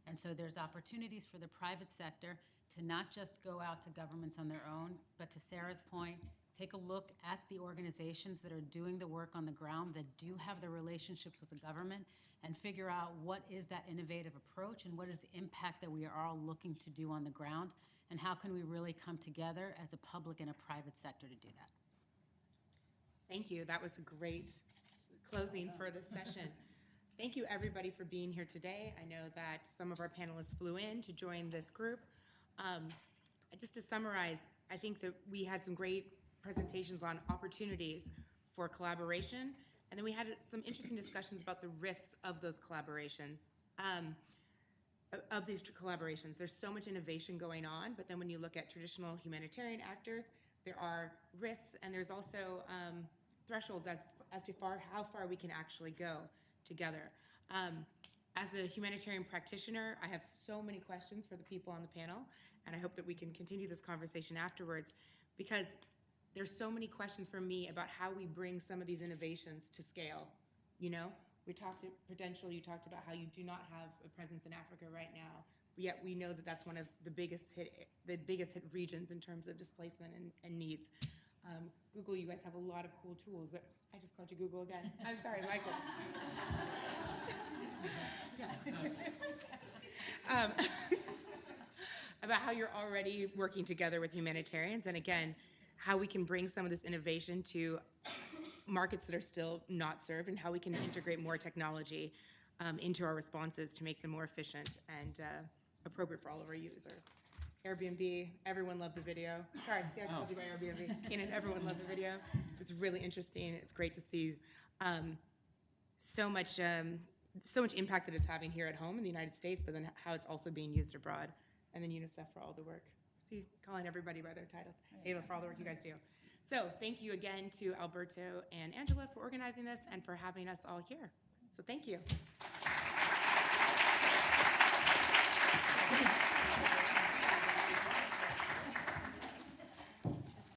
And so there's opportunities for the private sector to not just go out to governments on their own, but to Sarah's point, take a look at the organizations that are doing the work on the ground, that do have the relationships with the government, and figure out what is that innovative approach and what is the impact that we are all looking to do on the ground, and how can we really come together as a public and a private sector to do that. Thank you. That was a great closing for this session. Thank you, everybody, for being here today. I know that some of our panelists flew in to join this group. Just to summarize, I think that we had some great presentations on opportunities for collaboration, and then we had some interesting discussions about the risks of those collaborations. There's so much innovation going on, but then when you look at traditional humanitarian actors, there are risks, and there's also thresholds as to how far we can actually go together. As a humanitarian practitioner, I have so many questions for the people on the panel, and I hope that we can continue this conversation afterwards, because there's so many questions for me about how we bring some of these innovations to scale. You know, we talked at Prudential, you talked about how you do not have a presence in Africa right now, yet we know that that's one of the biggest hit regions in terms of displacement and needs. Google, you guys have a lot of cool tools. I just called you Google again. I'm sorry, Michael. About how you're already working together with humanitarians, and again, how we can bring some of this innovation to markets that are still not served, and how we can integrate more technology into our responses to make them more efficient and appropriate for all of our users. Airbnb, everyone loved the video. Sorry, see, I called you by Airbnb. Keenan, everyone loved the video. It's really interesting. It's great to see so much impact that it's having here at home in the United States, but then how it's also being used abroad. And then UNICEF for all the work. See, calling everybody by their titles. Ava, for all the work you guys do. So thank you again to Alberto and Angela for organizing this and for having us all here. So thank you.